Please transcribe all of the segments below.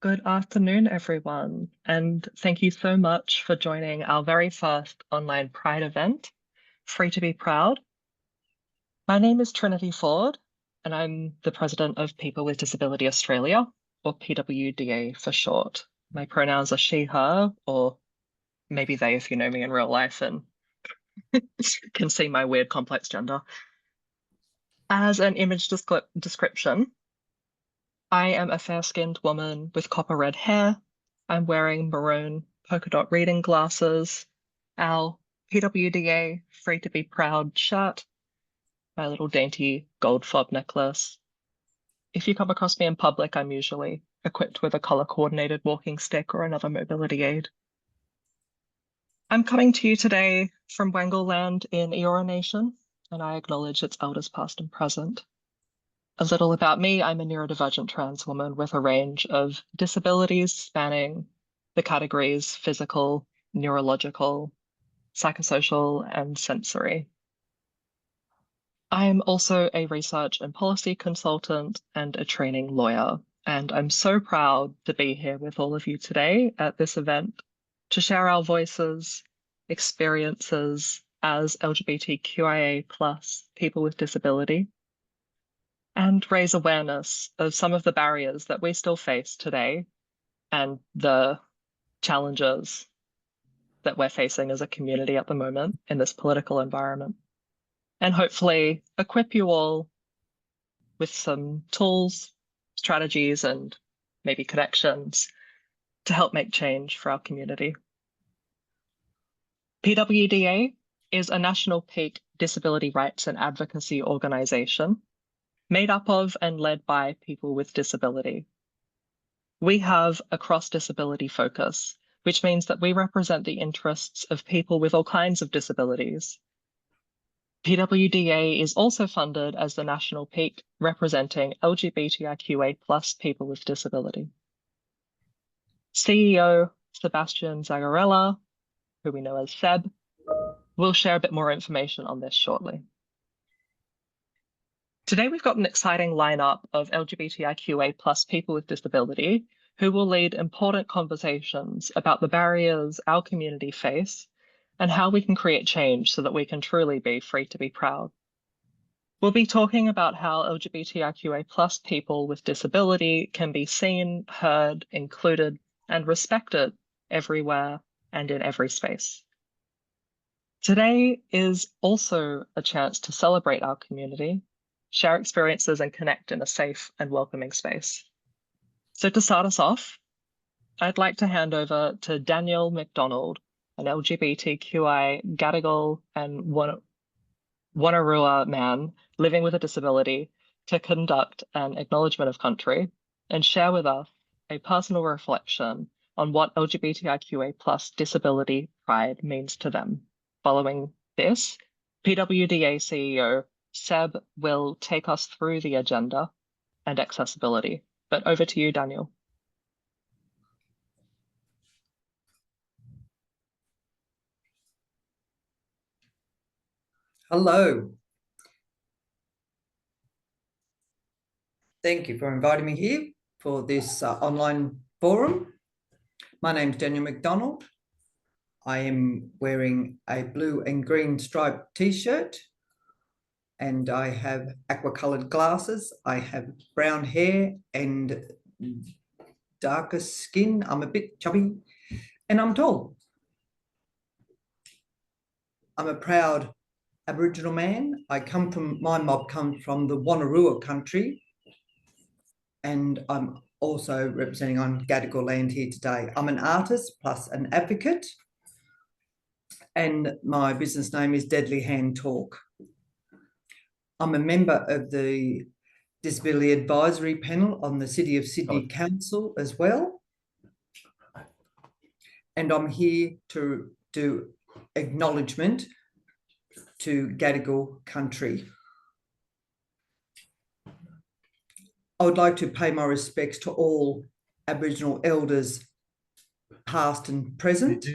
Good afternoon, everyone, and thank you so much for joining our very first online Pride event, Free to Be Proud. My name is Trinity Ford, and I'm the president of People with Disability Australia, or PWDA for short. My pronouns are she, her, or maybe they if you know me in real life and can see my weird complex gender. As an image description, I am a fair-skinned woman with copper red hair. I'm wearing maroon polka dot reading glasses, our PWDA Free to Be Proud shirt, my little dainty gold fob necklace. If you come across me in public, I'm usually equipped with a color-coordinated walking stick or another mobility aid. I'm coming to you today from Wangal Land in Eora Nation, and I acknowledge its elders past and present. A little about me, I'm a neurodivergent trans woman with a range of disabilities spanning the categories physical, neurological, psychosocial, and sensory. I'm also a research and policy consultant and a training lawyer, and I'm so proud to be here with all of you today at this event to share our voices, experiences as LGBTQIA+ people with disability, and raise awareness of some of the barriers that we still face today and the challenges that we're facing as a community at the moment in this political environment. And hopefully equip you all with some tools, strategies, and maybe connections to help make change for our community. PWDA is a national peak disability rights and advocacy organization made up of and led by people with disability. We have a cross-disability focus, which means that we represent the interests of people with all kinds of disabilities. PWDA is also funded as the national peak representing LGBTQIA+ people with disability. CEO Sebastian Zagarella, who we know as Seb, will share a bit more information on this shortly. Today, we've got an exciting lineup of LGBTQIA+ people with disability who will lead important conversations about the barriers our community face and how we can create change so that we can truly be free to be proud. We'll be talking about how LGBTQIA+ people with disability can be seen, heard, included, and respected everywhere and in every space. Today is also a chance to celebrate our community, share experiences, and connect in a safe and welcoming space. So to start us off, I'd like to hand over to Daniel McDonald, an LGBTQI Gadigal and Wonnarua man living with a disability, to conduct an acknowledgement of country and share with us a personal reflection on what LGBTIQA+ disability pride means to them. Following this, PWDA CEO Seb will take us through the agenda and accessibility. But over to you, Daniel. Hello. Thank you for inviting me here for this online forum. My name is Daniel McDonald. I am wearing a blue and green striped t-shirt, and I have aqua-coloured glasses. I have brown hair and darker skin. I'm a bit chubby and I'm tall. I'm a proud Aboriginal man. My mob comes from the Wonnarua country, and I'm also representing on Gadigal land here today. I'm an artist plus an advocate, and my business name is Deadly Hand Talk. I'm a member of the Disability Advisory Panel on the City of Sydney Council as well. And I'm here to do acknowledgement to Gadigal country. I would like to pay my respects to all Aboriginal elders, past and present.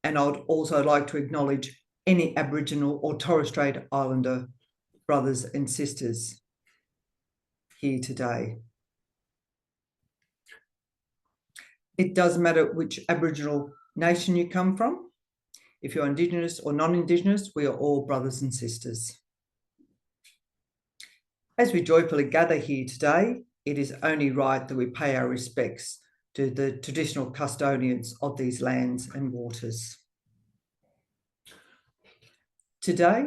And I would also like to acknowledge any Aboriginal or Torres Strait Islander brothers and sisters here today. It doesn't matter which Aboriginal nation you come from. If you're Indigenous or non-Indigenous, we are all brothers and sisters. As we joyfully gather here today, it is only right that we pay our respects to the traditional custodians of these lands and waters. Today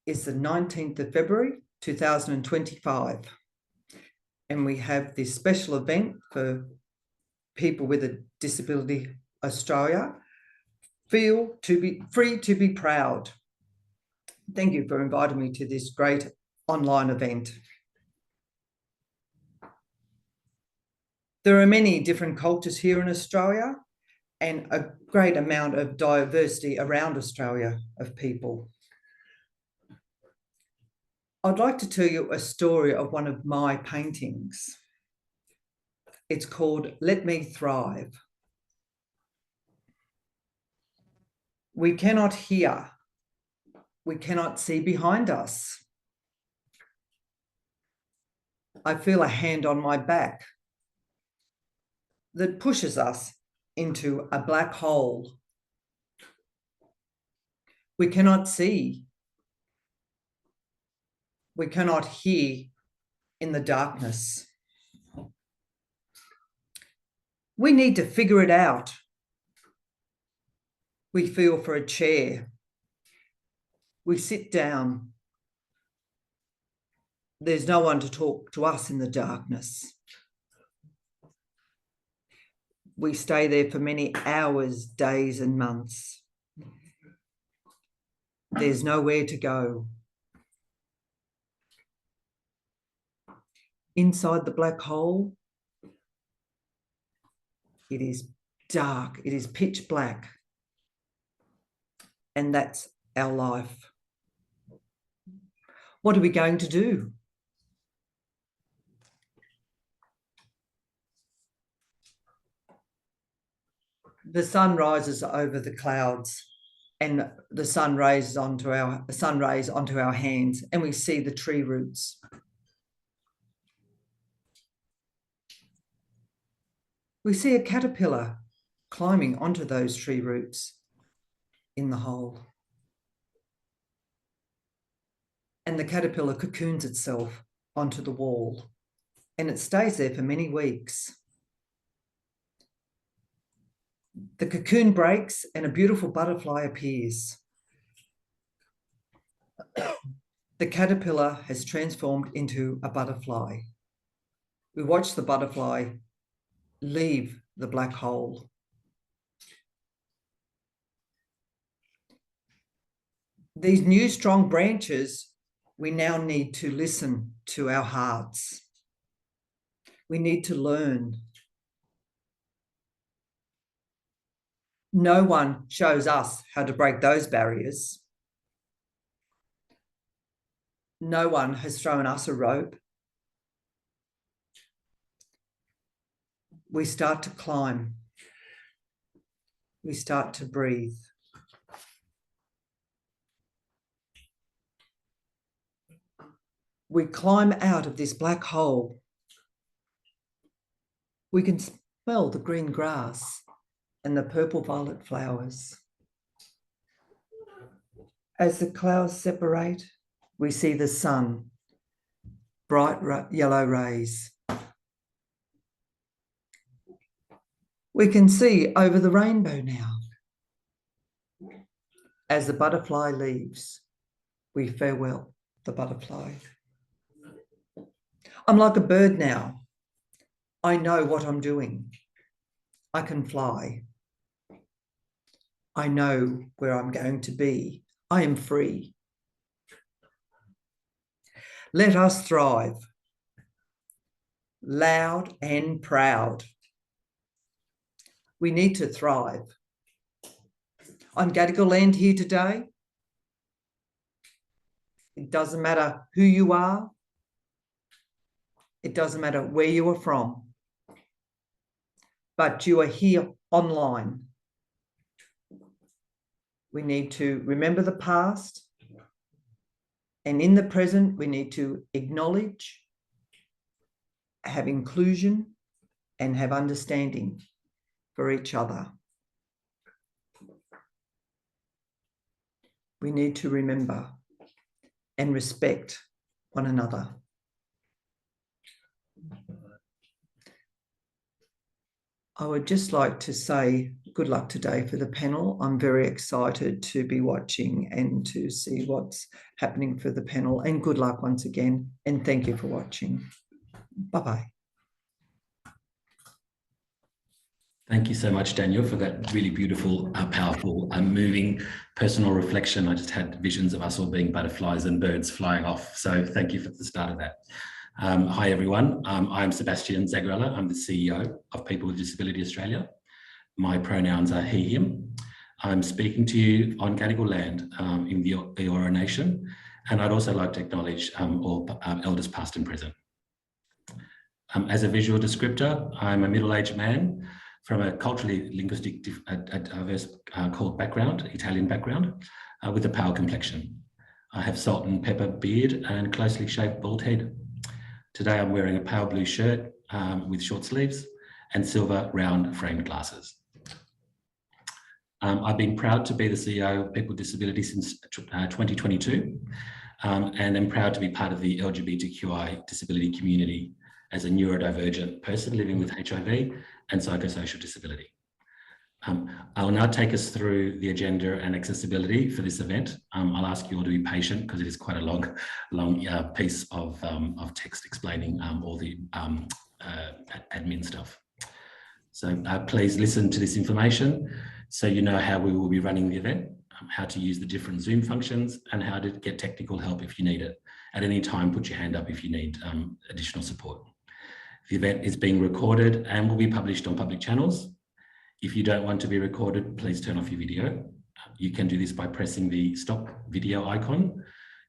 is the 19th of February, 2025, and we have this special event for people with a disability Australia. Feel to be free to be proud. Thank you for inviting me to this great online event. There are many different cultures here in Australia and a great amount of diversity around Australia of people. I'd like to tell you a story of one of my paintings. It's called Let Me Thrive. We cannot hear. We cannot see behind us. I feel a hand on my back that pushes us into a black hole. We cannot see. We cannot hear in the darkness. We need to figure it out. We feel for a chair. We sit down. There's no one to talk to us in the darkness. We stay there for many hours, days, and months. There's nowhere to go. Inside the black hole, it is dark, it is pitch black. And that's our life. What are we going to do? The sun rises over the clouds and the sun rays onto our hands, and we see the tree roots. We see a caterpillar climbing onto those tree roots in the hole. And the caterpillar cocoons itself onto the wall, and it stays there for many weeks. The cocoon breaks and a beautiful butterfly appears. The caterpillar has transformed into a butterfly. We watch the butterfly leave the black hole. These new strong branches, we now need to listen to our hearts. We need to learn. No one shows us how to break those barriers. No one has thrown us a rope. We start to climb. We start to breathe. We climb out of this black hole. We can smell the green grass and the purple violet flowers. As the clouds separate, we see the sun, bright yellow rays. We can see over the rainbow now. As the butterfly leaves, we farewell the butterfly. I'm like a bird now. I know what I'm doing. I can fly. I know where I'm going to be. I am free. Let us thrive. Loud and proud. We need to thrive. On Gadigal land here today, it doesn't matter who you are. It doesn't matter where you are from. But you are here online. We need to remember the past, and in the present, we need to acknowledge, have inclusion, and have understanding. for each other. We need to remember and respect one another. I would just like to say good luck today for the panel. I'm very excited to be watching and to see what's happening for the panel, and good luck once again, and thank you for watching. Bye-bye. Thank you so much, Daniel, for that really beautiful, powerful, moving personal reflection. I just had visions of us all being butterflies and birds flying off. So thank you for the start of that. Hi, everyone. I'm Sebastian Zagarella. I'm the CEO of People with Disability Australia. My pronouns are he, him. I'm speaking to you on Gadigal land in the Eora Nation. And I'd also like to acknowledge all elders past and present. As a visual descriptor, I'm a middle-aged man from a culturally linguistic diverse called background, Italian background, with a pale complexion. I have salt and pepper beard and closely shaved bald head. Today I'm wearing a pale blue shirt with short sleeves and silver round framed glasses. I've been proud to be the CEO of People with Disability since 2022 and am proud to be part of the LGBTQIA disability community as a neurodivergent person living with HIV and psychosocial disability. I'll now take us through the agenda and accessibility for this event. I'll ask you all to be patient because it is quite a long piece of text explaining all the admin stuff. So please listen to this information so you know how we will be running the event, how to use the different Zoom functions, and how to get technical help if you need it. At any time, put your hand up if you need additional support. The event is being recorded and will be published on public channels. If you don't want to be recorded, please turn off your video. You can do this by pressing the stop video icon.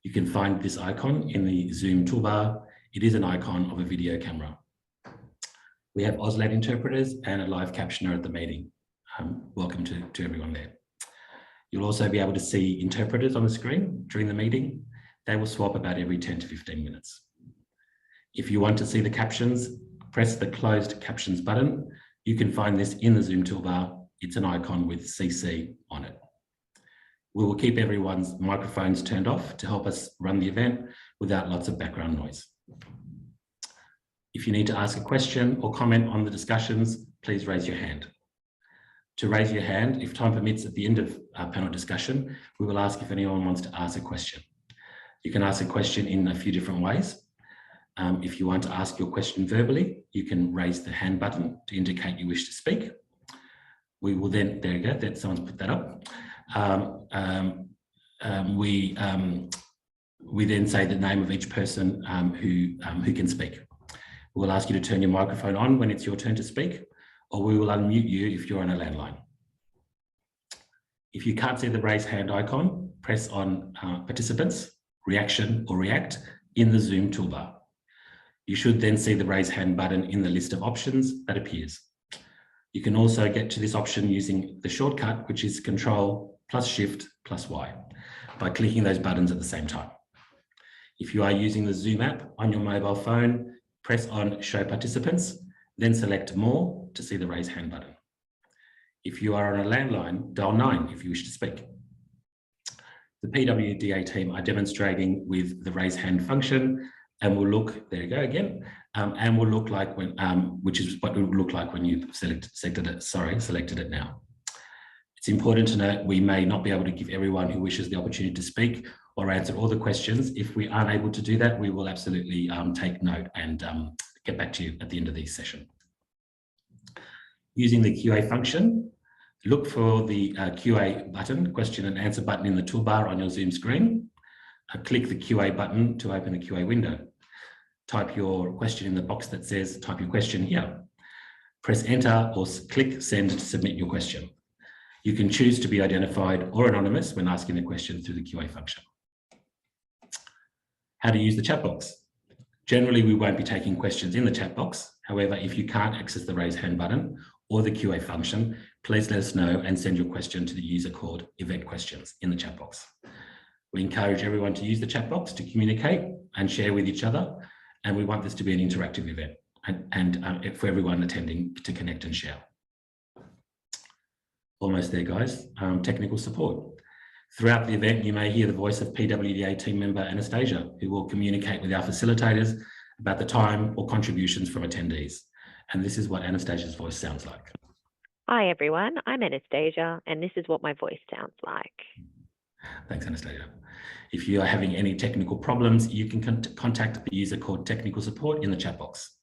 You can find this icon in the Zoom toolbar. It is an icon of a video camera. We have Auslan interpreters and a live captioner at the meeting. Welcome to everyone there. You'll also be able to see interpreters on the screen during the meeting. They will swap about every 10 to 15 minutes. If you want to see the captions, press the closed captions button. You can find this in the Zoom toolbar. It's an icon with CC on it. We will keep everyone's microphones turned off to help us run the event without lots of background noise. If you need to ask a question or comment on the discussions, please raise your hand. To raise your hand, if time permits at the end of our panel discussion, we will ask if anyone wants to ask a question. You can ask a question in a few different ways. If you want to ask your question verbally, you can raise the hand button to indicate you wish to speak. We will then, there you go, that someone's put that up. We then say the name of each person who can speak. We'll ask you to turn your microphone on when it's your turn to speak, or we will unmute you if you're on a landline. If you can't see the raise hand icon, press on participants, reaction or react in the Zoom toolbar. You should then see the raise hand button in the list of options that appears. You can also get to this option using the shortcut, which is Control plus Shift plus Y, by clicking those buttons at the same time. If you are using the Zoom app on your mobile phone, press on Show Participants, then select More to see the raise hand button. If you are on a landline, dial 9 if you wish to speak. The PWDA team are demonstrating with the raise hand function, and will look, there you go again, and will look like when, which is what it will look like when you selected it now. It's important to note we may not be able to give everyone who wishes the opportunity to speak or answer all the questions. If we aren't able to do that, we will absolutely take note and get back to you at the end of this session. Using the QA function, look for the QA button, question and answer button in the toolbar on your Zoom screen. Click the QA button to open the QA window. Type your question in the box that says type your question here. Press enter or click send to submit your question. You can choose to be identified or anonymous when asking the question through the QA function. How to use the chat box. Generally, we won't be taking questions in the chat box. However, if you can't access the raise hand button or the QA function, please let us know and send your question to the user called event questions in the chat box. We encourage everyone to use the chat box to communicate and share with each other. And we want this to be an interactive event and for everyone attending to connect and share. Almost there, guys. Technical support. Throughout the event, you may hear the voice of PWDA team member Anastasia, who will communicate with our facilitators about the time or contributions from attendees. And this is what Anastasia's voice sounds like. Hi everyone, I'm Anastasia, and this is what my voice sounds like. Thanks, Anastasia. If you are having any technical problems, you can contact the user called technical support in the chat box.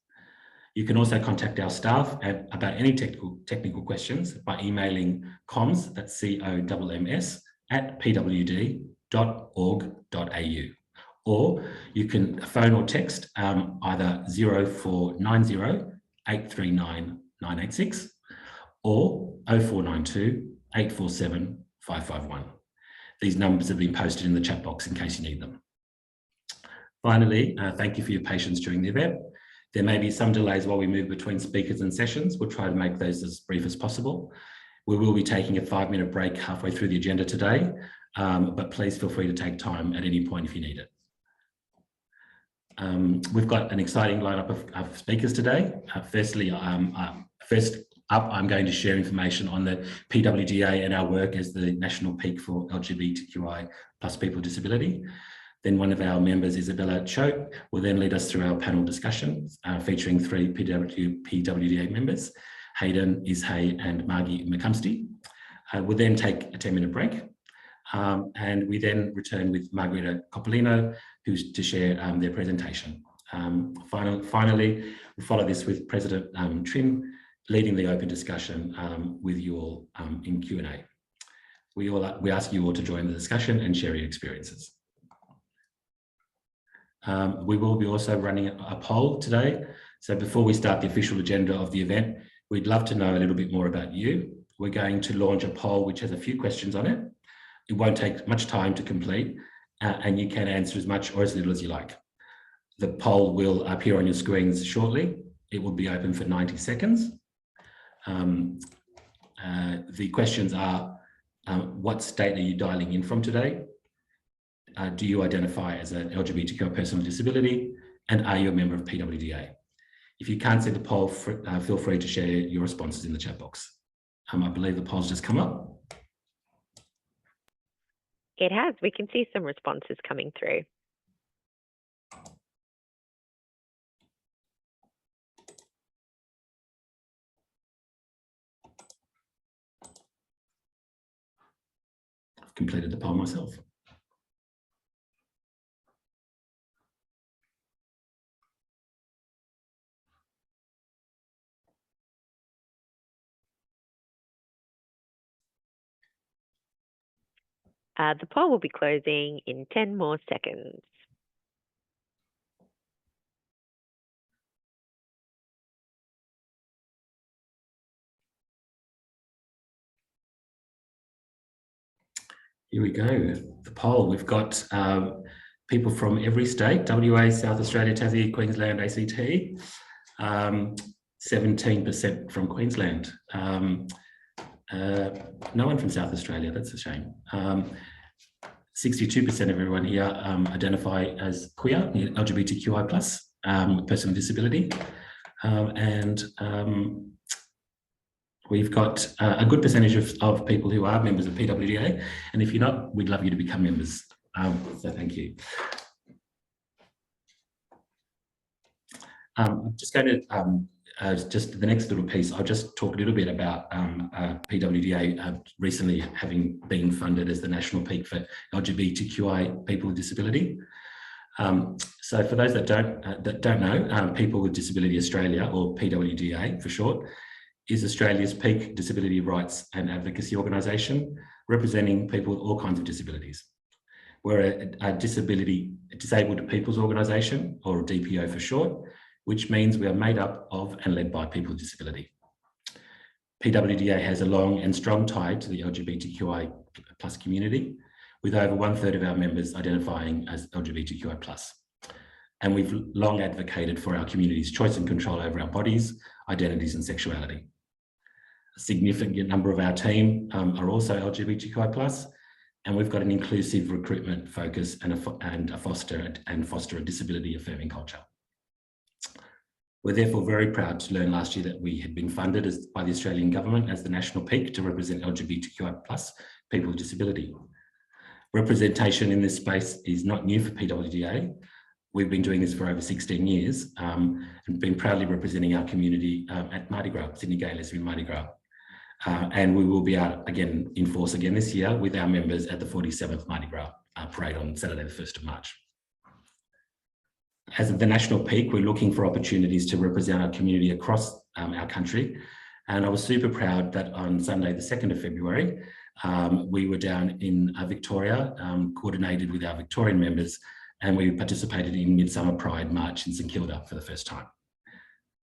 You can also contact our staff about any technical questions by emailing comms, that's COMMS, at pwd.org.au. Or you can phone or text either 0490 839 986 or 0492 847 551. These numbers have been posted in the chat box in case you need them. Finally, thank you for your patience during the event. There may be some delays while we move between speakers and sessions. We'll try to make those as brief as possible. We will be taking a 5-minute break halfway through the agenda today, but please feel free to take time at any point if you need it. We've got an exciting lineup of speakers today. First up, I'm going to share information on the PWDA and our work as the national peak for LGBTQI plus people with disability. Then one of our members, Isabella Choate, will then lead us through our panel discussion featuring 3 PWDA members, Hayden, Hay, and Margie McCumstie. We'll then take a 10-minute break. And we then return with Margherita Coppolino, who's to share their presentation. Finally, we'll follow this with President Trin leading the open discussion with you all in Q&A. We ask you all to join the discussion and share your experiences. We will be also running a poll today. So before we start the official agenda of the event, we'd love to know a little bit more about you. We're going to launch a poll which has a few questions on it. It won't take much time to complete, and you can answer as much or as little as you like. The poll will appear on your screens shortly. It will be open for 90 seconds. The questions are, what state are you dialing in from today? Do you identify as an LGBTQ person with disability? And are you a member of PWDA? If you can't see the poll, feel free to share your responses in the chat box. I believe the poll's just come up. It has. We can see some responses coming through. I've completed the poll myself. The poll will be closing in 10 more seconds. Here we go, the poll. We've got people from every state, WA, South Australia, Tassie, Queensland, ACT, 17% from Queensland. No one from South Australia, that's a shame. 62% of everyone here identify as queer, LGBTQI plus, person with disability. We've got a good percentage of people who are members of PWDA, and if you're not, we'd love you to become members. So thank you. I'm just going to just the next little piece, I'll just talk a little bit about PWDA recently having been funded as the national peak for LGBTQI people with disability. So for those that don't know, People with Disability Australia, or PWDA for short, is Australia's peak disability rights and advocacy organisation, representing people with all kinds of disabilities. We're a disabled people's organisation, or DPO for short, which means we are made up of and led by people with disability. PWDA has a long and strong tie to the LGBTQI plus community, with over 1/3 of our members identifying as LGBTQI plus. And we've long advocated for our community's choice and control over our bodies, identities and sexuality. A significant number of our team are also LGBTQI plus, and we've got an inclusive recruitment focus and foster a disability affirming culture. We're therefore very proud to learn last year that we had been funded by the Australian government as the national peak to represent LGBTQI+ people with disability. Representation in this space is not new for PWDA. We've been doing this for over 16 years and been proudly representing our community at Mardi Gras, Sydney Gay Lesbian Mardi Gras. And we will be out again in force again this year with our members at the 47th Mardi Gras parade on Saturday, the 1st of March. As the national peak, we're looking for opportunities to represent our community across our country. And I was super proud that on Sunday, the 2nd of February, we were down in Victoria, coordinated with our Victorian members, and we participated in Midsummer Pride March in St Kilda for the first time.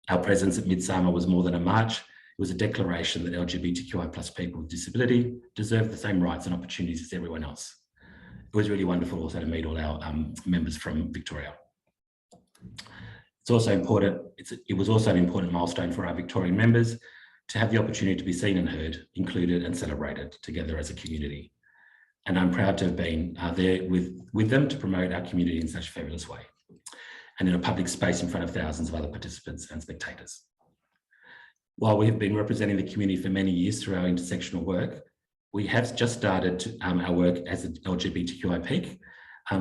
Our presence at Midsummer was more than a march. It was a declaration that LGBTQI+ people with disability deserve the same rights and opportunities as everyone else. It was really wonderful also to meet all our members from Victoria. It's also important, it was also an important milestone for our Victorian members to have the opportunity to be seen and heard, included and celebrated together as a community. And I'm proud to have been there with them to promote our community in such a fabulous way, and in a public space in front of thousands of other participants and spectators. While we have been representing the community for many years through our intersectional work, we have just started our work as an LGBTQI peak,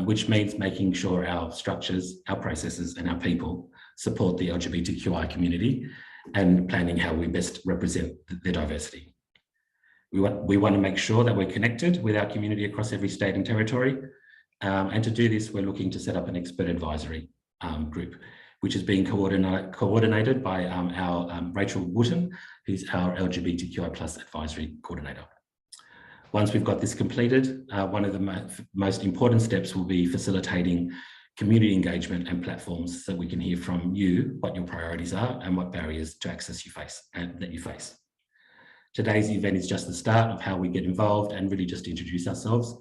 which means making sure our structures, our processes and our people support the LGBTQI community and planning how we best represent their diversity. We want to make sure that we're connected with our community across every state and territory. And to do this, we're looking to set up an expert advisory group, which is being coordinated by our Rachel Wooten, who's our LGBTQI+ advisory coordinator. Once we've got this completed, one of the most important steps will be facilitating community engagement and platforms so we can hear from you what your priorities are and what barriers to access you face and that you face. Today's event is just the start of how we get involved and really just introduce ourselves,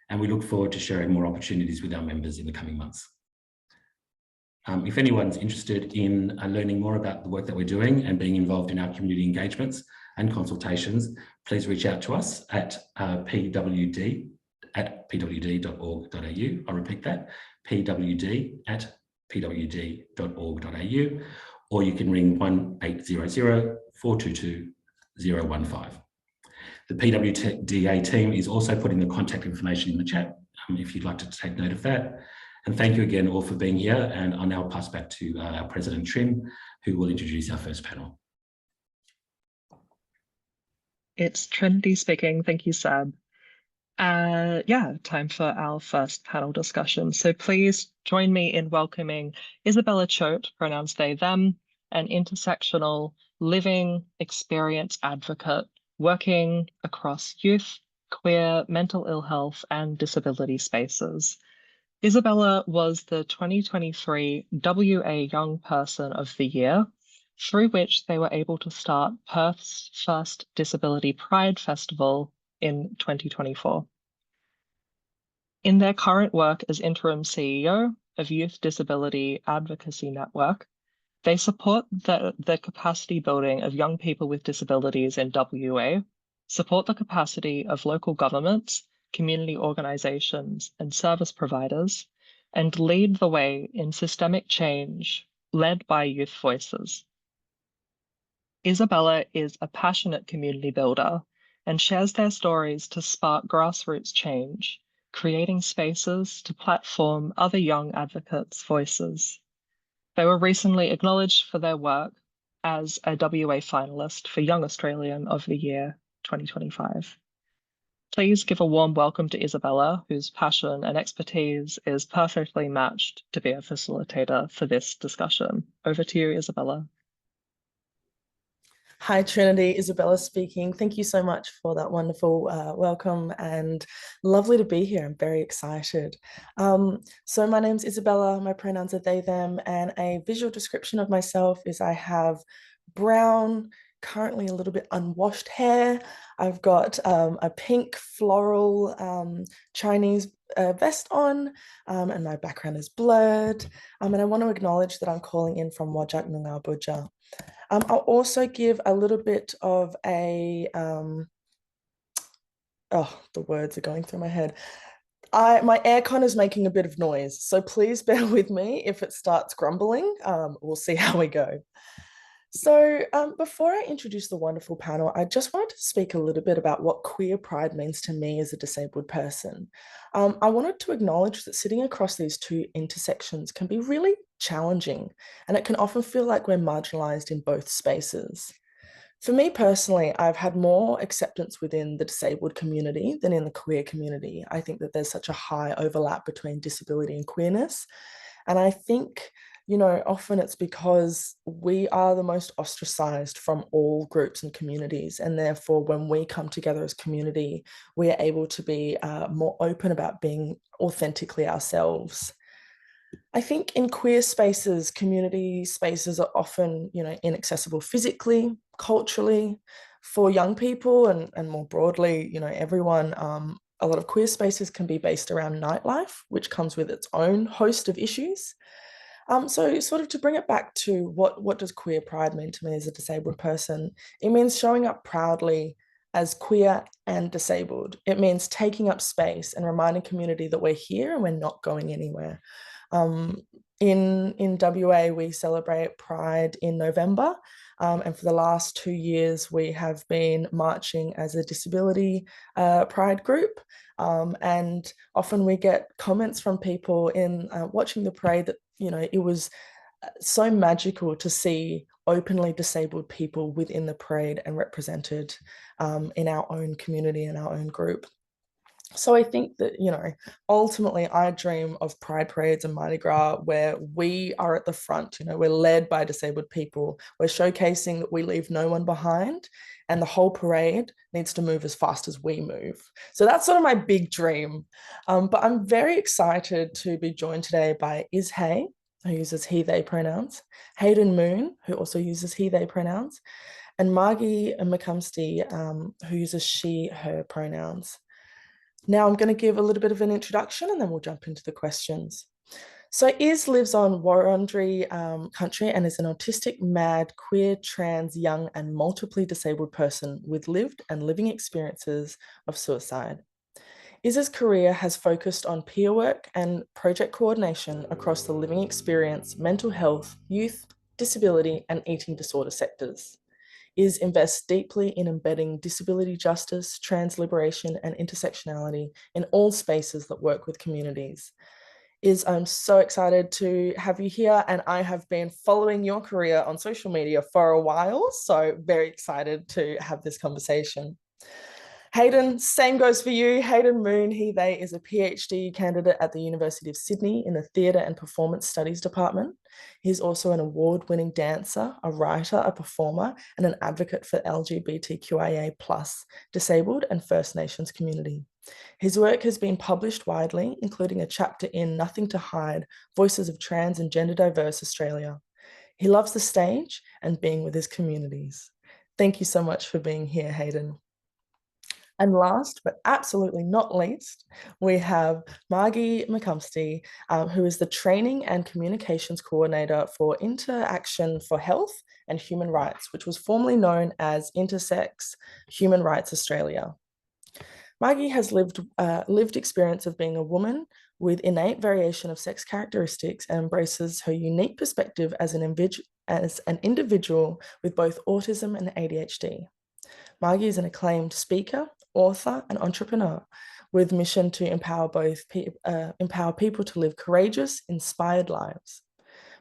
and we look forward to sharing more opportunities with our members in the coming months. If anyone's interested in learning more about the work that we're doing and being involved in our community engagements and consultations, please reach out to us at pwd@pwd.org.au. I'll repeat that, pwd@pwd.org.au, or you can ring 1800-422-015. The PWDA team is also putting the contact information in the chat if you'd like to take note of that. And thank you again all for being here. And I'll now pass back to our President Trin, who will introduce our first panel. It's Trinity speaking. Thank you, Seb. Yeah, time for our first panel discussion. So please join me in welcoming Isabella Choate, pronouns they, them, an intersectional living experience advocate working across youth, queer, mental ill health, and disability spaces. Isabella was the 2023 WA Young Person of the Year, through which they were able to start Perth's first Disability Pride Festival in 2024. In their current work as interim CEO of Youth Disability Advocacy Network, they support the capacity building of young people with disabilities in WA, support the capacity of local governments, community organisations and service providers, and lead the way in systemic change led by youth voices. Isabella is a passionate community builder and shares their stories to spark grassroots change, creating spaces to platform other young advocates' voices. They were recently acknowledged for their work as a WA finalist for Young Australian of the Year 2025. Please give a warm welcome to Isabella, whose passion and expertise is perfectly matched to be a facilitator for this discussion. Over to you, Isabella. Hi, Trinity, Isabella speaking. Thank you so much for that wonderful welcome, and lovely to be here. I'm very excited. So my name's Isabella, my pronouns are they, them, and a visual description of myself is I have brown, currently a little bit unwashed hair. I've got a pink floral Chinese vest on, and my background is blurred. And I want to acknowledge that I'm calling in from Wajak Noongar Budja. I'll also give a little bit of a, the words are going through my head. My aircon is making a bit of noise, so please bear with me if it starts grumbling. We'll see how we go. So before I introduce the wonderful panel, I just wanted to speak a little bit about what queer pride means to me as a disabled person. I wanted to acknowledge that sitting across these two intersections can be really challenging, and it can often feel like we're marginalized in both spaces. For me personally, I've had more acceptance within the disabled community than in the queer community. I think that there's such a high overlap between disability and queerness. And I think, often it's because we are the most ostracized from all groups and communities. And therefore, when we come together as community, we are able to be more open about being authentically ourselves. I think in queer spaces, community spaces are often, inaccessible physically, culturally, for young people and more broadly, everyone. A lot of queer spaces can be based around nightlife, which comes with its own host of issues. So sort of to bring it back to what does queer pride mean to me as a disabled person? It means showing up proudly as queer and disabled. It means taking up space and reminding community that we're here and we're not going anywhere. In WA, we celebrate Pride in November. And for the last 2 years, we have been marching as a disability pride group. And often we get comments from people in watching the parade that, it was so magical to see openly disabled people within the parade and represented in our own community and our own group. So I think that, ultimately I dream of pride parades and Mardi Gras where we are at the front, we're led by disabled people. We're showcasing that we leave no one behind and the whole parade needs to move as fast as we move. So that's sort of my big dream. But I'm very excited to be joined today by Hay, who uses he, they pronouns, Hayden Moon, who also uses he, they pronouns, and Margie McCumstie, who uses she, her pronouns. Now I'm going to give a little bit of an introduction and then we'll jump into the questions. So Iz lives on Wurundjeri country and is an autistic, mad, queer, trans, young and multiply disabled person with lived and living experiences of suicide. Iz's career has focused on peer work and project coordination across the living experience, mental health, youth, disability and eating disorder sectors. Iz invests deeply in embedding disability justice, trans liberation, and intersectionality in all spaces that work with communities. Iz, I'm so excited to have you here, and I have been following your career on social media for a while, so very excited to have this conversation. Hayden, same goes for you. Hayden Moon, he, they, is a PhD candidate at the University of Sydney in the Theatre and Performance Studies Department. He's also an award-winning dancer, a writer, a performer, and an advocate for LGBTQIA+, disabled and First Nations community. His work has been published widely, including a chapter in Nothing to Hide, Voices of Trans and Gender Diverse Australia. He loves the stage and being with his communities. Thank you so much for being here, Hayden. And last, but absolutely not least, we have Margie McCumstie, who is the Training and Communications Coordinator for Interaction for Health and Human Rights, which was formerly known as Intersex Human Rights Australia. Margie has lived experience of being a woman with innate variation of sex characteristics and embraces her unique perspective as an individual with both autism and ADHD. Margie is an acclaimed speaker, author, and entrepreneur with mission to empower people to live courageous, inspired lives.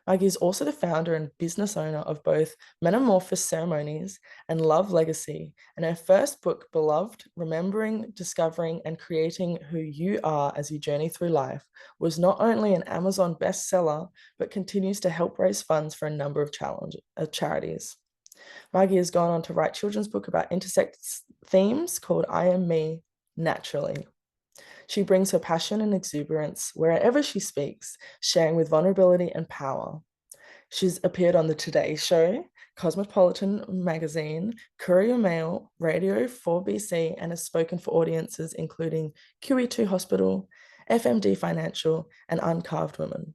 Margie is also the founder and business owner of both Metamorphosis Ceremonies and Love Legacy, and her first book, Beloved, Remembering, Discovering, and Creating Who You Are as You Journey Through Life, was not only an Amazon bestseller, but continues to help raise funds for a number of charities. Margie has gone on to write a children's book about intersex themes called I Am Me, Naturally. She brings her passion and exuberance wherever she speaks, sharing with vulnerability and power. She's appeared on The Today Show, Cosmopolitan Magazine, Courier Mail, Radio 4BC, and has spoken for audiences including QE2 Hospital, FMD Financial, and Uncarved Women.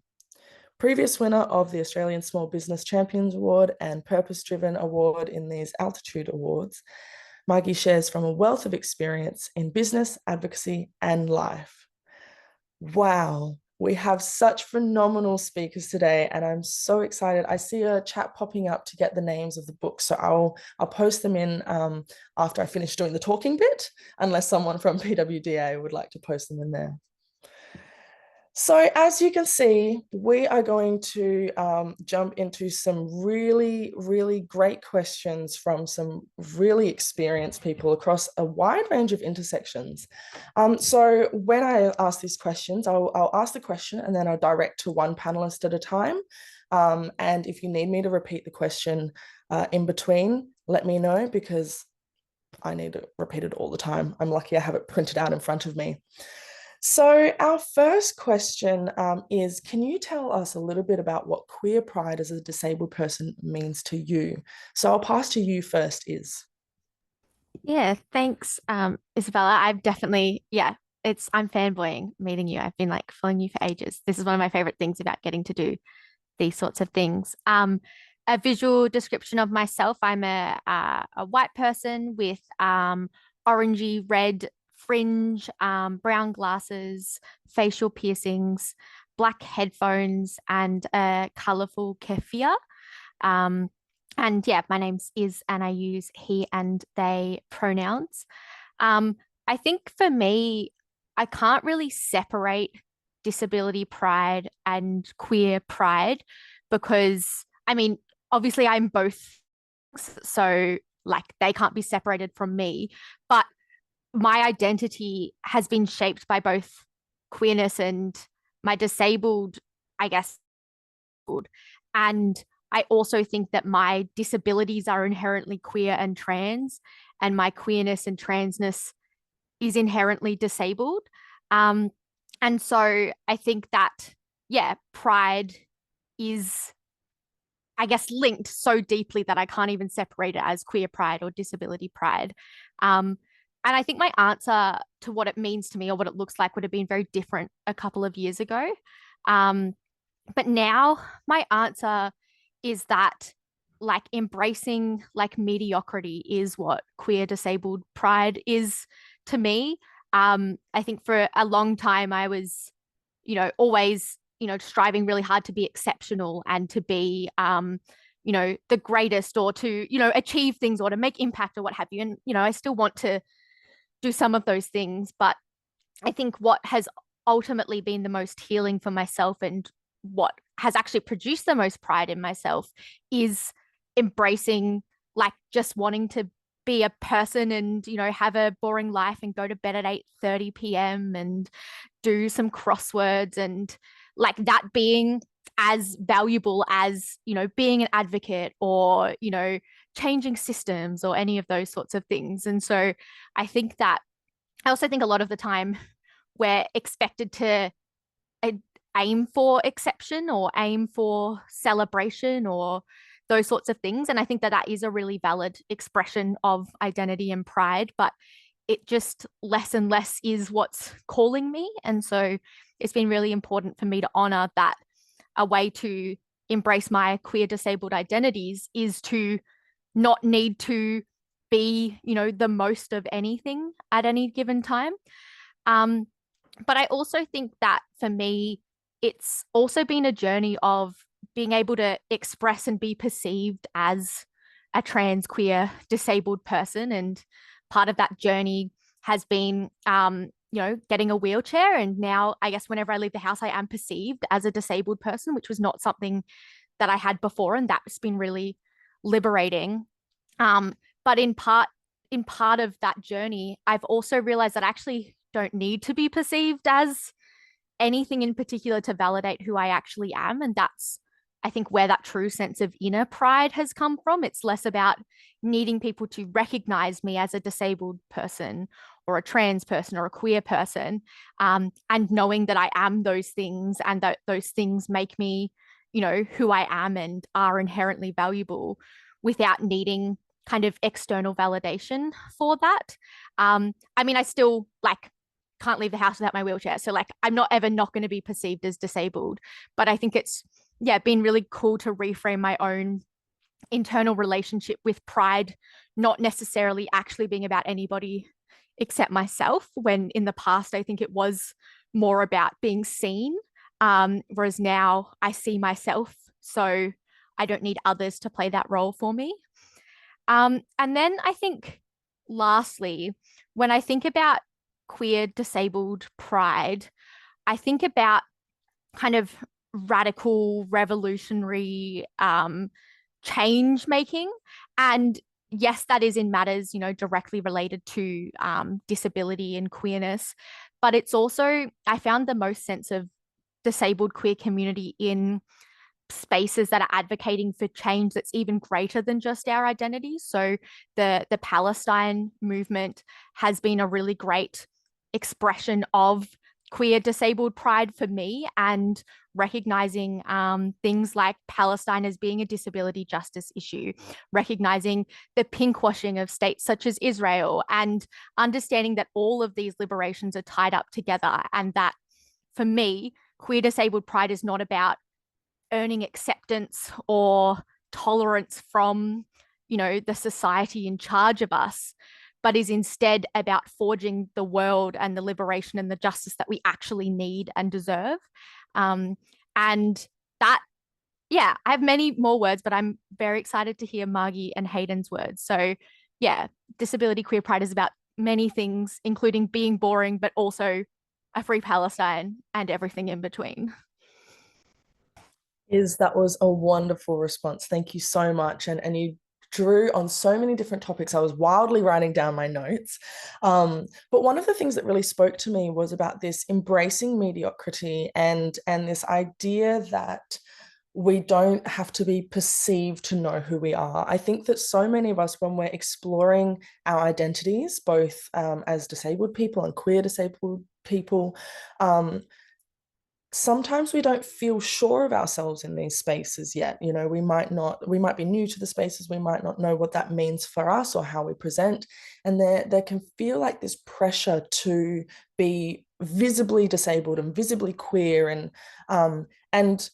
Previous winner of the Australian Small Business Champions Award and Purpose Driven Award in these Altitude Awards, Margie shares from a wealth of experience in business, advocacy, and life. Wow, we have such phenomenal speakers today, and I'm so excited. I see a chat popping up to get the names of the books, so I'll post them in after I finish doing the talking bit, unless someone from PWDA would like to post them in there. So as you can see, we are going to jump into some really, really great questions from some really experienced people across a wide range of intersections. So when I ask these questions, I'll ask the question and then I'll direct to one panelist at a time. And if you need me to repeat the question in between, let me know, because I need to repeat it all the time. I'm lucky I have it printed out in front of me. So our first question is, can you tell us a little bit about what queer pride as a disabled person means to you? So I'll pass to you first, Is. Yeah, thanks, Isabella. I've definitely, I'm fanboying meeting you. I've been like following you for ages. This is one of my favorite things about getting to do these sorts of things. A visual description of myself: I'm a white person with orangey red fringe, brown glasses, facial piercings, black headphones, and a colorful keffiyeh. And yeah, my name's Is, and I use he and they pronouns. I think for me, I can't really separate disability pride and queer pride, because, I mean, obviously I'm both, so like they can't be separated from me, but my identity has been shaped by both queerness and my disabled, I guess. And I also think that my disabilities are inherently queer and trans, and my queerness and transness is inherently disabled. And so I think that, yeah, pride is, I guess, linked so deeply that I can't even separate it as queer pride or disability pride. And I think my answer to what it means to me or what it looks like would have been very different a couple of years ago. But now my answer is that, like, embracing like mediocrity is what queer disabled pride is to me. I think for a long time I was, always, striving really hard to be exceptional and to be, the greatest, or to, achieve things or to make impact or what have you. And, I still want to do some of those things, but I think what has ultimately been the most healing for myself, and what has actually produced the most pride in myself, is embracing, like, just wanting to be a person and, have a boring life and go to bed at 8:30 p.m. and do some crosswords, and like that being as valuable as, being an advocate or, changing systems or any of those sorts of things. And so I also think a lot of the time we're expected to aim for exception or aim for celebration or those sorts of things. And I think that that is a really valid expression of identity and pride, but it just less and less is what's calling me. And so it's been really important for me to honor that a way to embrace my queer disabled identities is to not need to be, the most of anything at any given time. But I also think that for me, it's also been a journey of being able to express and be perceived as a trans, queer, disabled person. And part of that journey has been, getting a wheelchair. And now I guess whenever I leave the house, I am perceived as a disabled person, which was not something that I had before. And that's been really liberating. But in part of that journey, I've also realized that I actually don't need to be perceived as anything in particular to validate who I actually am. And that's, I think, where that true sense of inner pride has come from. It's less about needing people to recognize me as a disabled person or a trans person or a queer person, and knowing that I am those things, and that those things make me, who I am and are inherently valuable, without needing kind of external validation for that. I mean, I still can't leave the house without my wheelchair. So I'm not ever not going to be perceived as disabled, but I think it's, been really cool to reframe my own internal relationship with pride, not necessarily actually being about anybody except myself, when in the past, I think it was more about being seen, whereas now I see myself, so I don't need others to play that role for me. And then I think, lastly, when I think about queer disabled pride, I think about kind of radical, revolutionary change making. And yes, that is in matters, directly related to disability and queerness. But it's also, I found the most sense of disabled queer community in spaces that are advocating for change that's even greater than just our identities. So the Palestine movement has been a really great expression of queer disabled pride for me, and recognizing things like Palestine as being a disability justice issue, recognizing the pinkwashing of states such as Israel, and understanding that all of these liberations are tied up together, and that for me, queer disabled pride is not about earning acceptance or tolerance from, the society in charge of us, but is instead about forging the world and the liberation and the justice that we actually need and deserve. And that, yeah, I have many more words, but I'm very excited to hear Margie and Hayden's words. So yeah, disability queer pride is about many things, including being boring, but also a free Palestine and everything in between. That was a wonderful response. Thank you so much. And you drew on so many different topics. I was wildly writing down my notes. But one of the things that really spoke to me was about this embracing mediocrity and this idea that we don't have to be perceived to know who we are. I think that so many of us, when we're exploring our identities, both as disabled people and queer disabled people, sometimes we don't feel sure of ourselves in these spaces yet. We might be new to the spaces, we might not know what that means for us or how we present. And there can feel like this pressure to be visibly disabled and visibly queer. And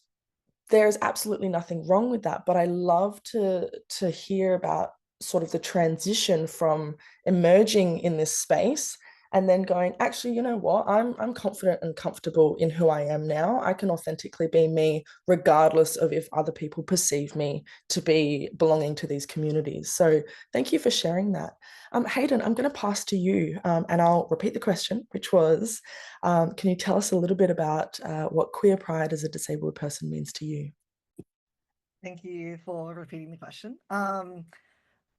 there is absolutely nothing wrong with that. But I love to hear about sort of the transition from emerging in this space and then going, actually, you know what? I'm confident and comfortable in who I am now. I can authentically be me, regardless of if other people perceive me to be belonging to these communities. So thank you for sharing that. Hayden, I'm going to pass to you, and I'll repeat the question, which was, can you tell us a little bit about what queer pride as a disabled person means to you? Thank you for repeating the question.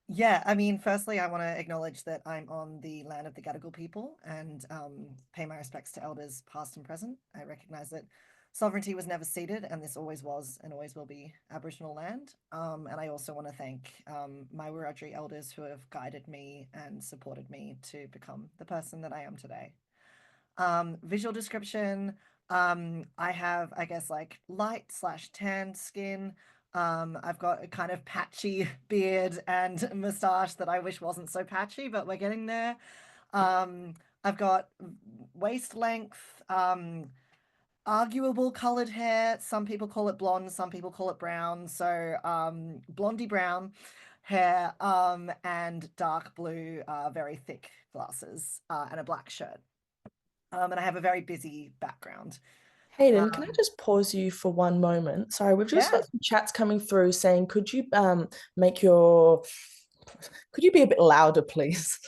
Yeah, I mean, firstly, I want to acknowledge that I'm on the land of the Gadigal people and pay my respects to elders past and present. I recognise that sovereignty was never ceded, and this always was and always will be Aboriginal land. And I also want to thank my Wiradjuri elders who have guided me and supported me to become the person that I am today. Visual description, I have, I guess, like light/tanned skin. I've got a kind of patchy beard and moustache that I wish wasn't so patchy, but we're getting there. I've got waist length, arguable colored hair. Some people call it blonde, some people call it brown. So blondie brown hair, and dark blue, very thick glasses, and a black shirt. And I have a very busy background. Hayden, can I just pause you for one moment? Sorry, we've just got some chats coming through saying, could you be a bit louder, please?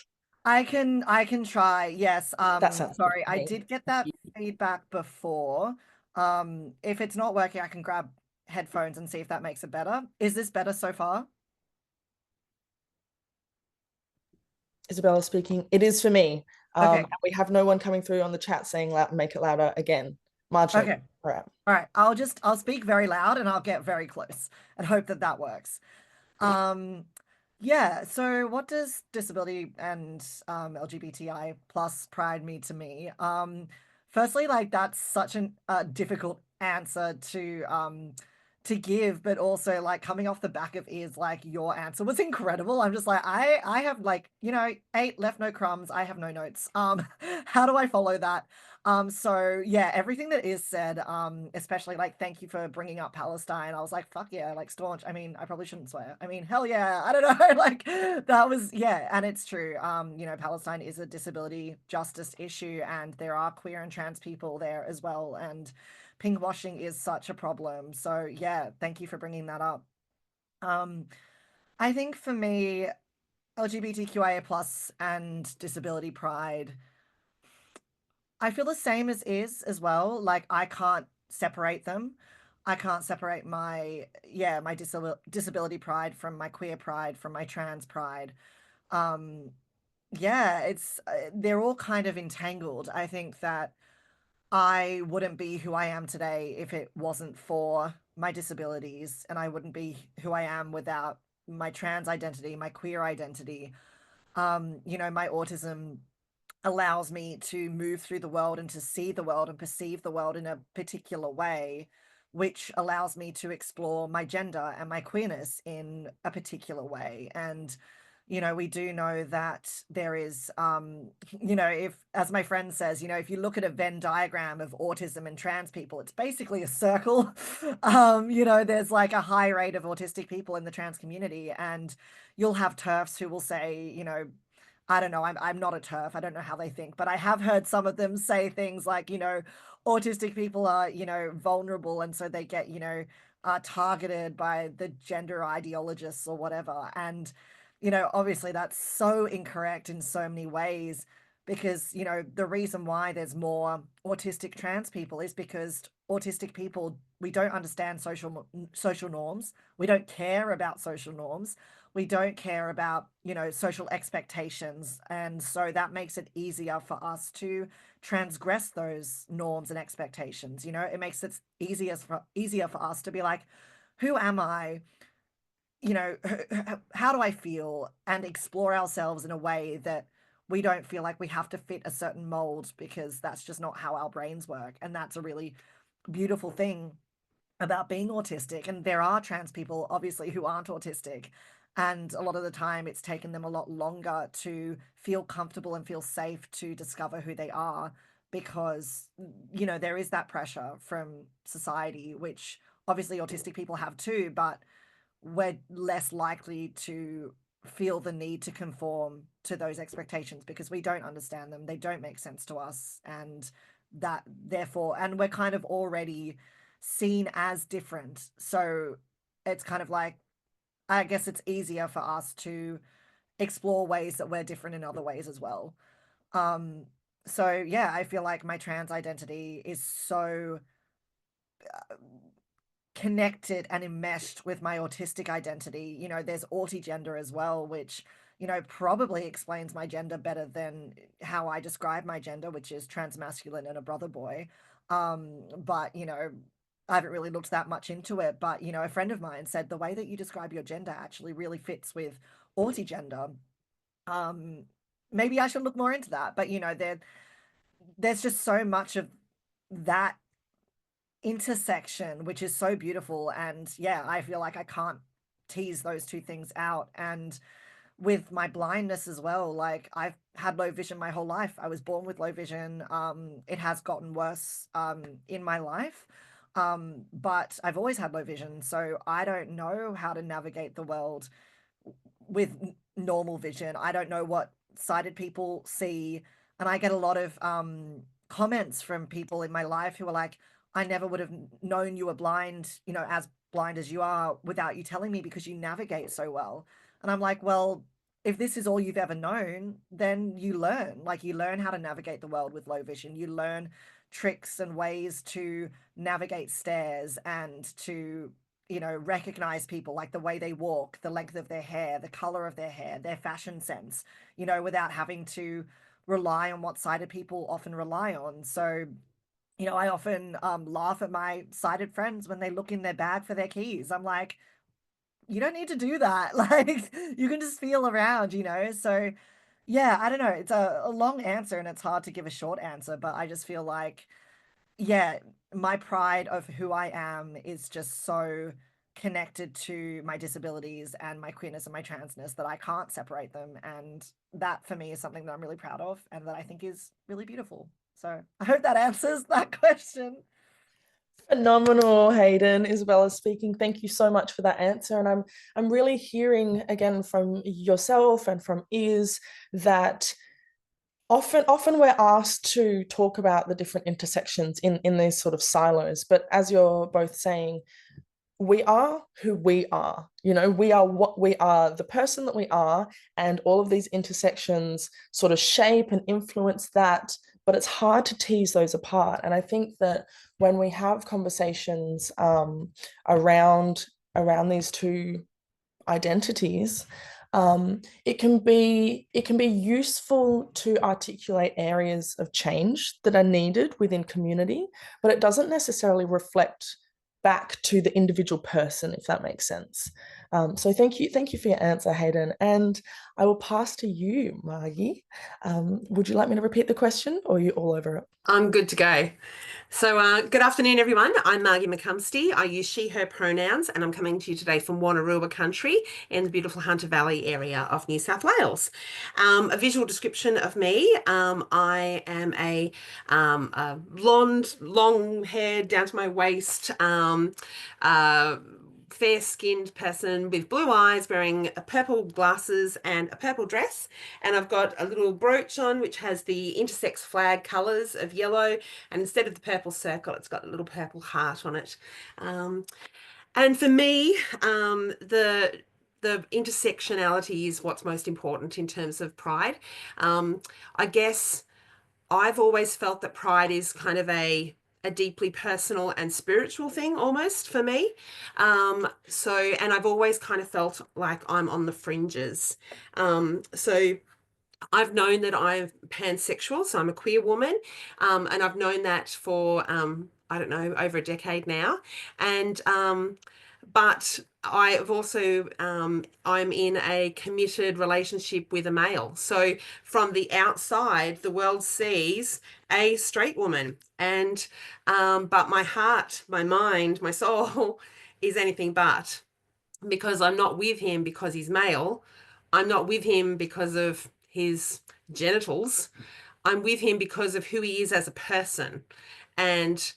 I can try. Yes. That sounds sorry, good to I me. did get that feedback before. If it's not working, I can grab headphones and see if that makes it better. Is this better so far? Isabella speaking. It is for me. Okay. And we have no one coming through on the chat saying make it louder again. Margie. Okay. All right. All right. I'll speak very loud and I'll get very close and hope that that works. Yeah. So what does disability and LGBTI plus pride mean to me? Firstly, like that's such a difficult answer to to give, but also like coming off the back of ears, like your answer was incredible. I'm just like, I have like, you know, 8 left no crumbs. I have no notes. How do I follow that? So yeah, everything that is said, especially like, thank you for bringing up Palestine. I was like, fuck yeah, like staunch. I mean, I probably shouldn't swear. I mean, hell yeah. I don't know. Like that was, yeah. And it's true. You know, Palestine is a disability justice issue, and there are queer and trans people there as well. And pink washing is such a problem. So yeah, thank you for bringing that up. I think for me, LGBTQIA plus and disability pride, I feel the same as well. Like I can't separate them. I can't separate my disability pride from my queer pride, from my trans pride. Um, yeah, it's they're all kind of entangled. I think that I wouldn't be who I am today if it wasn't for my disabilities, and I wouldn't be who I am without my trans identity, my queer identity. You know, my autism allows me to move through the world and to see the world and perceive the world in a particular way, which allows me to explore my gender and my queerness in a particular way. And you know, we do know that there is, you know, if, as my friend says, you know, if you look at a Venn diagram of autism and trans people, it's basically a circle. You know, there's like a high rate of autistic people in the trans community, and you'll have TERFs who will say, you know, I don't know, I'm not a TERF. I don't know how they think, but I have heard some of them say things like, you know, autistic people are, you know, vulnerable, and so they get, you know, targeted by the gender ideologists or whatever. And you know, obviously that's so incorrect in so many ways, because, you know, the reason why there's more autistic trans people is because autistic people, we don't understand social norms. We don't care about social norms. We don't care about, you know, social expectations. And so that makes it easier for us to transgress those norms and expectations. You know, it makes it easier for us to be like, who am I? You know, how do I feel, and explore ourselves in a way that we don't feel like we have to fit a certain mold, because that's just not how our brains work. And that's a really beautiful thing about being autistic. And there are trans people, obviously, who aren't autistic. And a lot of the time, it's taken them a lot longer to feel comfortable and feel safe to discover who they are, because, you know, there is that pressure from society, which obviously autistic people have too, but we're less likely to feel the need to conform to those expectations because we don't understand them. They don't make sense to us. And that, therefore, and we're kind of already seen as different. So it's kind of like, I guess it's easier for us to explore ways that we're different in other ways as well. So yeah, I feel like my trans identity is so connected and enmeshed with my autistic identity. You know, there's autigender as well, which, you know, probably explains my gender better than how I describe my gender, which is transmasculine and a brother boy. But, you know, I haven't really looked that much into it. But, you know, a friend of mine said the way that you describe your gender actually really fits with autigender. Maybe I should look more into that. But, you know, there's just so much of that intersection, which is so beautiful. And yeah, I feel like I can't tease those two things out. And with my blindness as well, like I've had low vision my whole life. I was born with low vision. It has gotten worse in my life, but I've always had low vision, so I don't know how to navigate the world with normal vision. I don't know what sighted people see, and I get a lot of comments from people in my life who are like, I never would have known you were blind, you know, as blind as you are without you telling me, because you navigate so well. And I'm like, well, if this is all you've ever known, then you learn how to navigate the world with low vision. You learn tricks and ways to navigate stairs and to, you know, recognize people, like the way they walk, the length of their hair, the color of their hair, their fashion sense, you know, without having to rely on what sighted people often rely on. So, you know, I often laugh at my sighted friends when they look in their bag for their keys. I'm like, you don't need to do that. Like, you can just feel around, you know? So, yeah, I don't know. It's a long answer, and it's hard to give a short answer, but I just feel like yeah, my pride of who I am is just so connected to my disabilities and my queerness and my transness that I can't separate them. And that for me is something that I'm really proud of and that I think is really beautiful. So I hope that answers that question. Phenomenal, Hayden. Isabella speaking. Thank you so much for that answer. And I'm really hearing again from yourself and from Iz that often we're asked to talk about the different intersections in these sort of silos. But as you're both saying, we are who we are. We are what we are, the person that we are, and all of these intersections sort of shape and influence that, but it's hard to tease those apart. And I think that when we have conversations around these two identities, it can be useful to articulate areas of change that are needed within community, but it doesn't necessarily reflect back to the individual person, if that makes sense. So thank you for your answer, Hayden. And I will pass to you, Margie. Would you like me to repeat the question, or are you all over it? I'm good to go. So good afternoon, everyone. I'm Margie McCumstie. I use she, her pronouns, and I'm coming to you today from Wannerooba country in the beautiful Hunter Valley area of New South Wales. A visual description of me. I am a blonde, long hair down to my waist, fair-skinned person with blue eyes, wearing purple glasses and a purple dress. And I've got a little brooch on which has the intersex flag colours of yellow, and instead of the purple circle, it's got a little purple heart on it. And for me, the intersectionality is what's most important in terms of pride. I guess I've always felt that pride is kind of a deeply personal and spiritual thing almost for me. And I've always kind of felt like I'm on the fringes. So I've known that I'm pansexual, so I'm a queer woman, and I've known that for, I don't know, over a decade now. And but I've also, I'm in a committed relationship with a male. So from the outside, the world sees a straight woman. And, but my heart, my mind, my soul is anything but, because I'm not with him because he's male. I'm not with him because of his genitals. I'm with him because of who he is as a person. And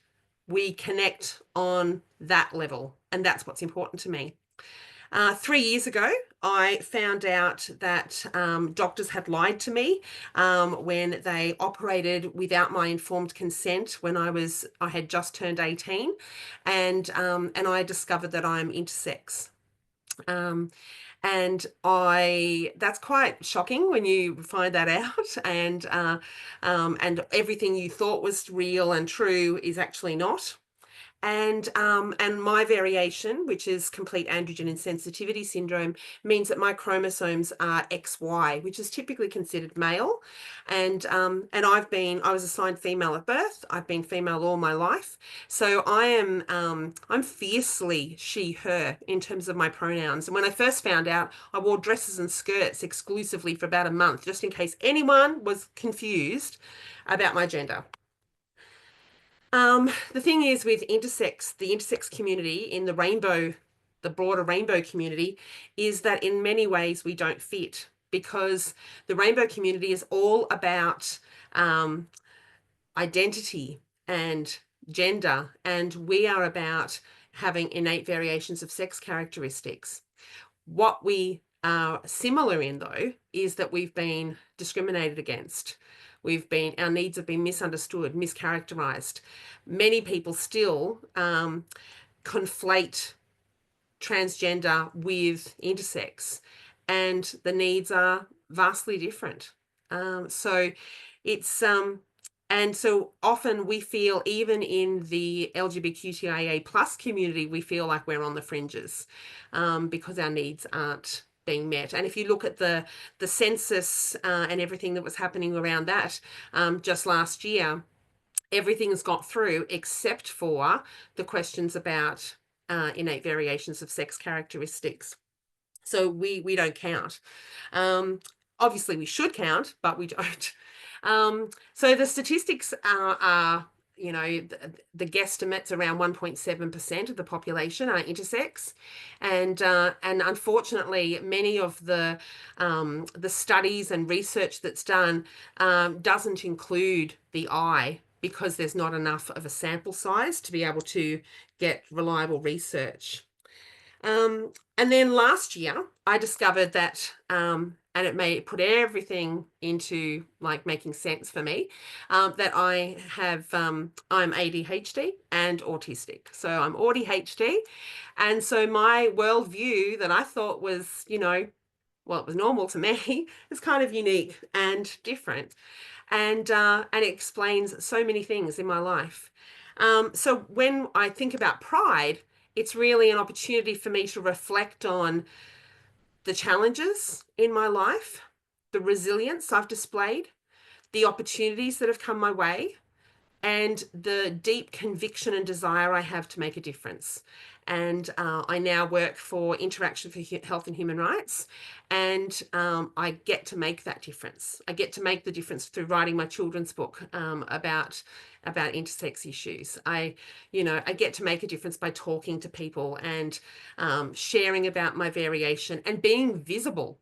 we connect on that level. And that's what's important to me. 3 years ago, I found out that doctors had lied to me when they operated without my informed consent when I had just turned 18, and I discovered that I'm intersex. And that's quite shocking when you find that out, and everything you thought was real and true is actually not. And my variation, which is complete androgen insensitivity syndrome, means that my chromosomes are XY, which is typically considered male. And I was assigned female at birth. I've been female all my life. So I'm fiercely she, her in terms of my pronouns. And when I first found out, I wore dresses and skirts exclusively for about a month, just in case anyone was confused about my gender. The thing is with the intersex community in the broader rainbow community, is that in many ways we don't fit, because the rainbow community is all about identity and gender, and we are about having innate variations of sex characteristics. What we are similar in, though, is that we've been discriminated against. Our needs have been misunderstood, mischaracterized. Many people still conflate transgender with intersex, and the needs are vastly different. So often we feel, even in the LGBTQIA plus community, we feel like we're on the fringes because our needs aren't being met. And if you look at the census and everything that was happening around that just last year, everything's got through except for the questions about innate variations of sex characteristics. So we don't count. Obviously we should count, but we don't. So the statistics are you know, the guesstimates around 1.7% of the population are intersex, and unfortunately, many of the studies and research that's done doesn't include the I, because there's not enough of a sample size to be able to get reliable research. And then last year, I discovered that, and it put everything into like making sense for me, that I have, I'm ADHD and autistic. So I'm ADHD. And so my worldview that I thought was, you know, well, it was normal to me, is kind of unique and different. And it explains so many things in my life. So when I think about pride, it's really an opportunity for me to reflect on the challenges in my life, the resilience I've displayed, the opportunities that have come my way, and the deep conviction and desire I have to make a difference. And I now work for Interaction for Health and Human Rights, and I get to make that difference. I get to make the difference through writing my children's book about intersex issues. I get to make a difference by talking to people and sharing about my variation and being visible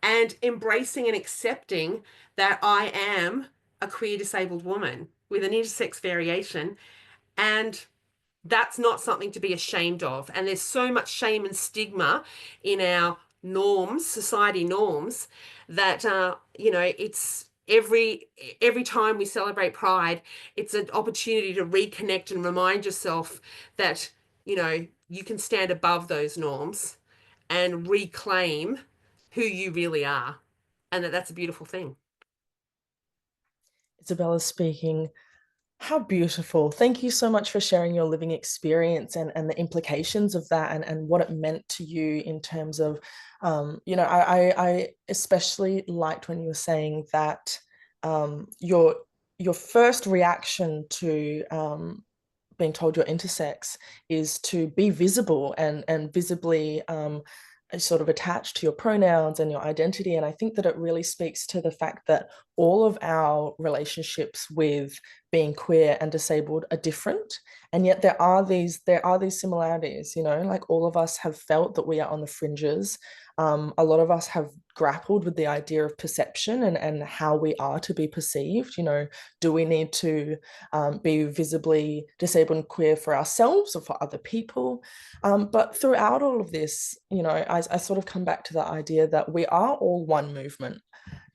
and embracing and accepting that I am a queer disabled woman with an intersex variation, and that's not something to be ashamed of. And there's so much shame and stigma in our norms, society norms, that it's every time we celebrate Pride, it's an opportunity to reconnect and remind yourself that you can stand above those norms and reclaim who you really are, and that's a beautiful thing. Isabella speaking. How beautiful. Thank you so much for sharing your living experience and the implications of that and what it meant to you in terms of, I especially liked when you were saying that your first reaction to being told you're intersex is to be visible and visibly sort of attached to your pronouns and your identity. And I think that it really speaks to the fact that all of our relationships with being queer and disabled are different, and yet there are these similarities. Like, all of us have felt that we are on the fringes. A lot of us have grappled with the idea of perception and how we are to be perceived. Do we need to be visibly disabled and queer for ourselves or for other people? But throughout all of this, I sort of come back to the idea that we are all one movement.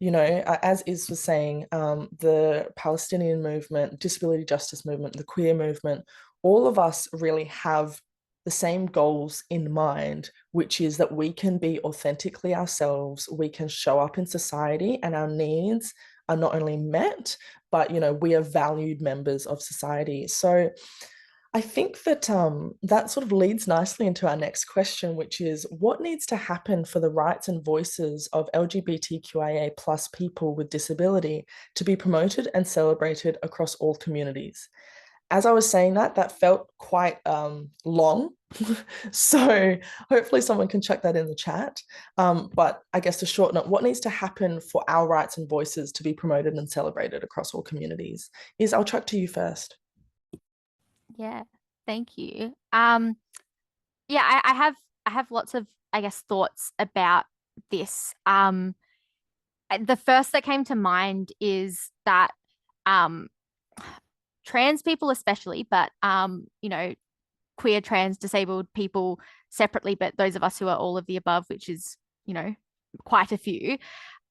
As Iz was saying, the Palestinian movement, disability justice movement, the queer movement, all of us really have the same goals in mind, which is that we can be authentically ourselves, we can show up in society, and our needs are not only met, but we are valued members of society. So I think that that sort of leads nicely into our next question, which is, what needs to happen for the rights and voices of LGBTQIA plus people with disability to be promoted and celebrated across all communities? As I was saying that felt quite long. So hopefully someone can check that in the chat. But I guess to shorten it, what needs to happen for our rights and voices to be promoted and celebrated across all communities? I'll chuck to you first. Yeah, thank you. I have lots of, I guess, thoughts about this. The first that came to mind is that trans people especially, but queer, trans, disabled people separately, but those of us who are all of the above, which is quite a few,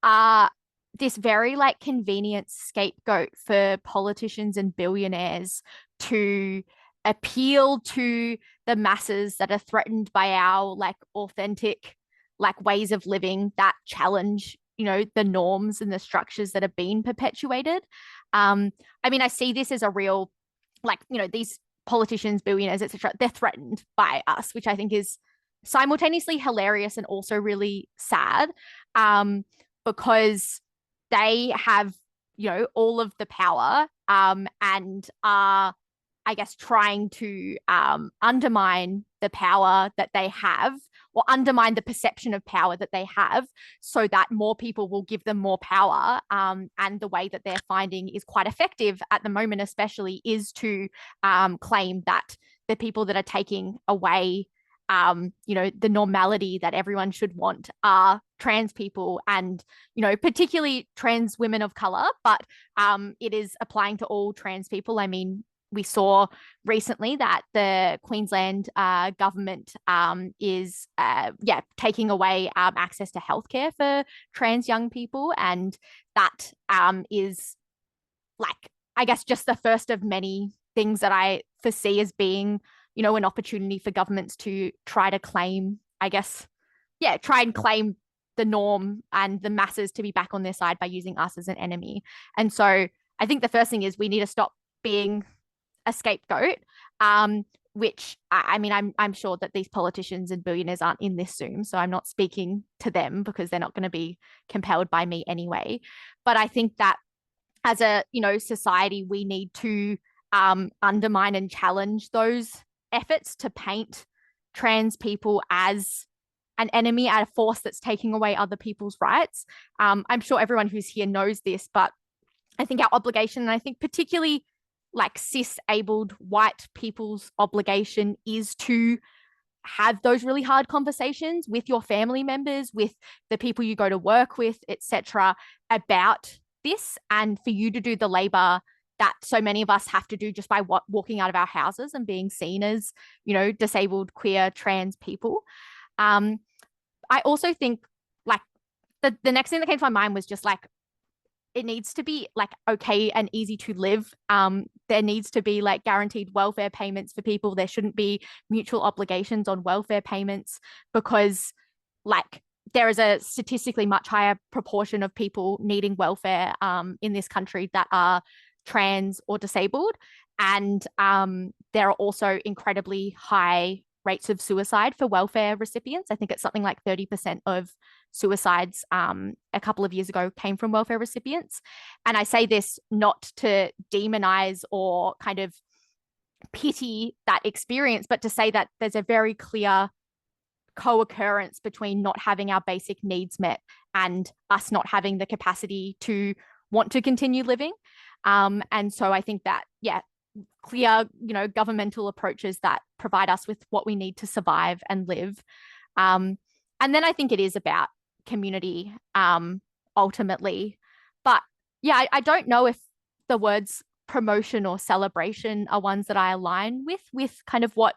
are this very convenient scapegoat for politicians and billionaires to appeal to the masses that are threatened by our authentic ways of living that challenge the norms and the structures that have been perpetuated. I see this as a real these politicians, billionaires, etc., they're threatened by us, which I think is simultaneously hilarious and also really sad, because they have all of the power and are, I guess, trying to undermine the power that they have, or undermine the perception of power that they have, so that more people will give them more power. And the way that they're finding is quite effective at the moment, especially, is to claim that the people that are taking away the normality that everyone should want are trans people, and, particularly trans women of color, but it is applying to all trans people. I mean, we saw recently that the Queensland government is taking away access to healthcare for trans young people, and that is, like, I guess, just the first of many things that I foresee as being, an opportunity for governments to try to claim, try and claim the norm and the masses to be back on their side by using us as an enemy. And so I think the first thing is we need to stop being a scapegoat, which I'm sure that these politicians and billionaires aren't in this Zoom, so I'm not speaking to them because they're not going to be compelled by me anyway. But I think that as a society, we need to undermine and challenge those efforts to paint trans people as an enemy, a force that's taking away other people's rights. I'm sure everyone who's here knows this, but I think our obligation, and I think particularly like cis-abled white people's obligation, is to have those really hard conversations with your family members, with the people you go to work with, etc., about this, and for you to do the labor that so many of us have to do just by walking out of our houses and being seen as, disabled, queer, trans people. I also think, like, the next thing that came to my mind was just like, it needs to be like okay and easy to live. There needs to be like guaranteed welfare payments for people. There shouldn't be mutual obligations on welfare payments, because like there is a statistically much higher proportion of people needing welfare in this country that are trans or disabled. And there are also incredibly high rates of suicide for welfare recipients. I think it's something like 30% of suicides a couple of years ago came from welfare recipients. And I say this not to demonize or kind of pity that experience, but to say that there's a very clear co-occurrence between not having our basic needs met and us not having the capacity to want to continue living. And so I think that, clear, governmental approaches that provide us with what we need to survive and live. And then I think it is about community, ultimately. But I don't know if the words promotion or celebration are ones that I align with kind of what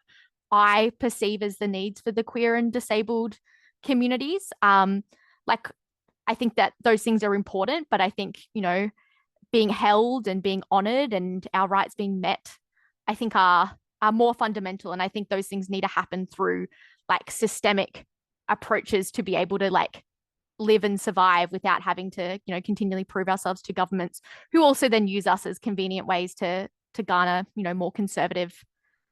I perceive as the needs for the queer and disabled communities. Like, I think that those things are important, but I think, being held and being honored and our rights being met, I think are more fundamental. And I think those things need to happen through like systemic approaches to be able to like live and survive without having to, continually prove ourselves to governments who also then use us as convenient ways to garner, more conservative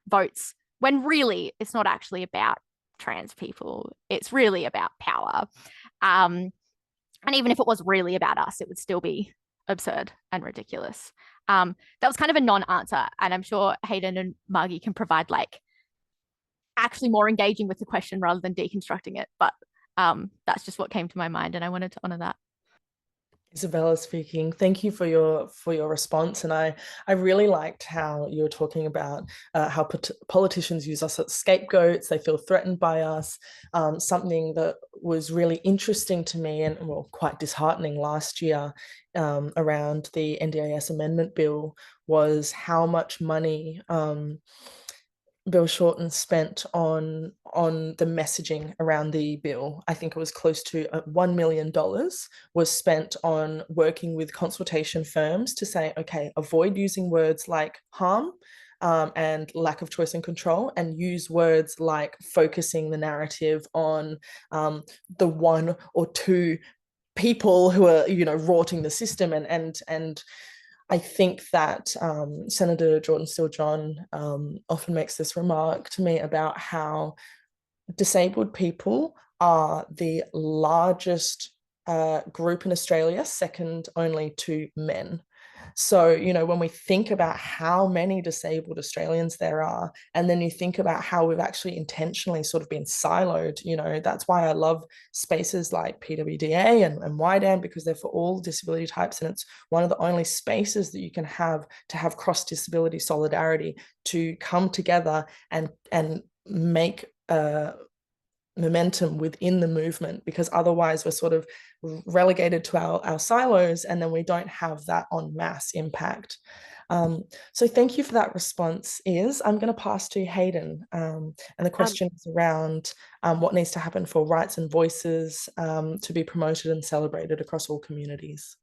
votes, when really it's not actually about trans people. It's really about power. And even if it was really about us, it would still be absurd and ridiculous. That was kind of a non-answer, and I'm sure Hayden and Margie can provide like actually more engaging with the question rather than deconstructing it, but that's just what came to my mind, and I wanted to honor that. Isabella speaking. Thank you for your response, and I really liked how you were talking about how politicians use us as scapegoats. They feel threatened by us. Something that was really interesting to me and quite disheartening last year around the NDIS amendment bill was how much money Bill Shorten spent on the messaging around the bill. I think it was close to $1 million was spent on working with consultation firms to say, okay, avoid using words like harm and lack of choice and control, and use words like focusing the narrative on the one or two people who are, rorting the system. And I think that Senator Jordan Steele John often makes this remark to me about how disabled people are the largest group in Australia, second only to men. So, you know, when we think about how many disabled Australians there are, and then you think about how we've actually intentionally sort of been siloed, you know, that's why I love spaces like PWDA and YDAN, because they're for all disability types. And it's one of the only spaces that you can have to have cross-disability solidarity, to come together and make momentum within the movement, because otherwise we're sort of relegated to our silos, and then we don't have that en masse impact. So thank you for that response. I'm going to pass to Hayden, and the question is around what needs to happen for rights and voices to be promoted and celebrated across all communities.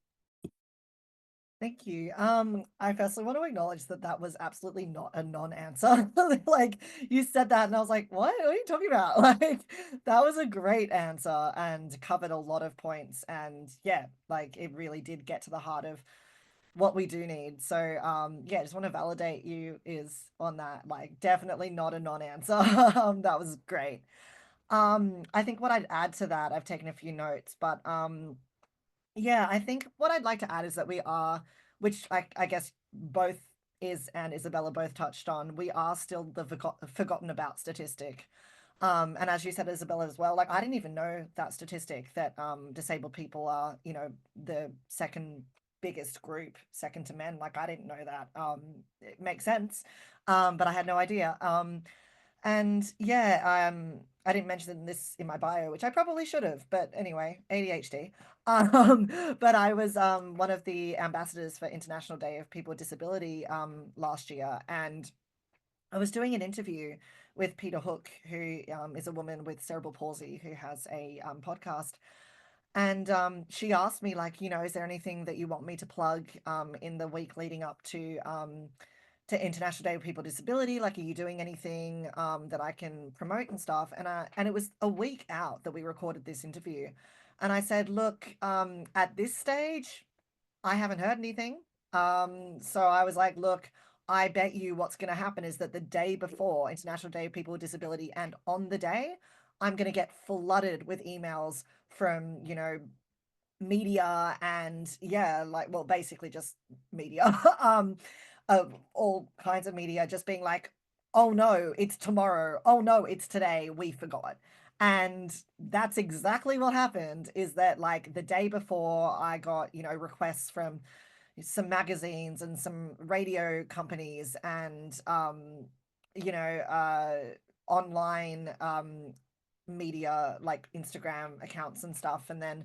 Thank you. I firstly want to acknowledge that that was absolutely not a non-answer. Like, you said that and I was like, what are you talking about? Like, that was a great answer and covered a lot of points. And yeah, like, it really did get to the heart of what we do need. So yeah, just want to validate you is on that. Like, definitely not a non-answer. That was great. I think what I'd add to that, I've taken a few notes, but yeah, I think what I'd like to add is that we are, which I guess both Is and Isabella both touched on, we are still the forgotten about statistic. And as you said, Isabella, as well, like, I didn't even know that statistic, that disabled people are, you know, the second biggest group, second to men. Like, I didn't know that. It makes sense, but I had no idea. And yeah, I didn't mention this in my bio, which I probably should have, but anyway, ADHD. But I was one of the ambassadors for International Day of People with Disability last year, and I was doing an interview with Peter Hook, who is a woman with cerebral palsy who has a podcast. And she asked me, like, you know, is there anything that you want me to plug in the week leading up to International Day of People with Disability? Like, are you doing anything that I can promote and stuff? And it was a week out that we recorded this interview. And I said, look, at this stage, I haven't heard anything. So I was like, look, I bet you what's going to happen is that the day before International Day of People with Disability and on the day, I'm going to get flooded with emails from, you know, media and yeah, like, well, basically just media, of all kinds of media, just being like, oh no, it's tomorrow. Oh no, it's today. We forgot. And that's exactly what happened, is that, like, the day before, I got, you know, requests from some magazines and some radio companies and you know, online media, like Instagram accounts and stuff. And then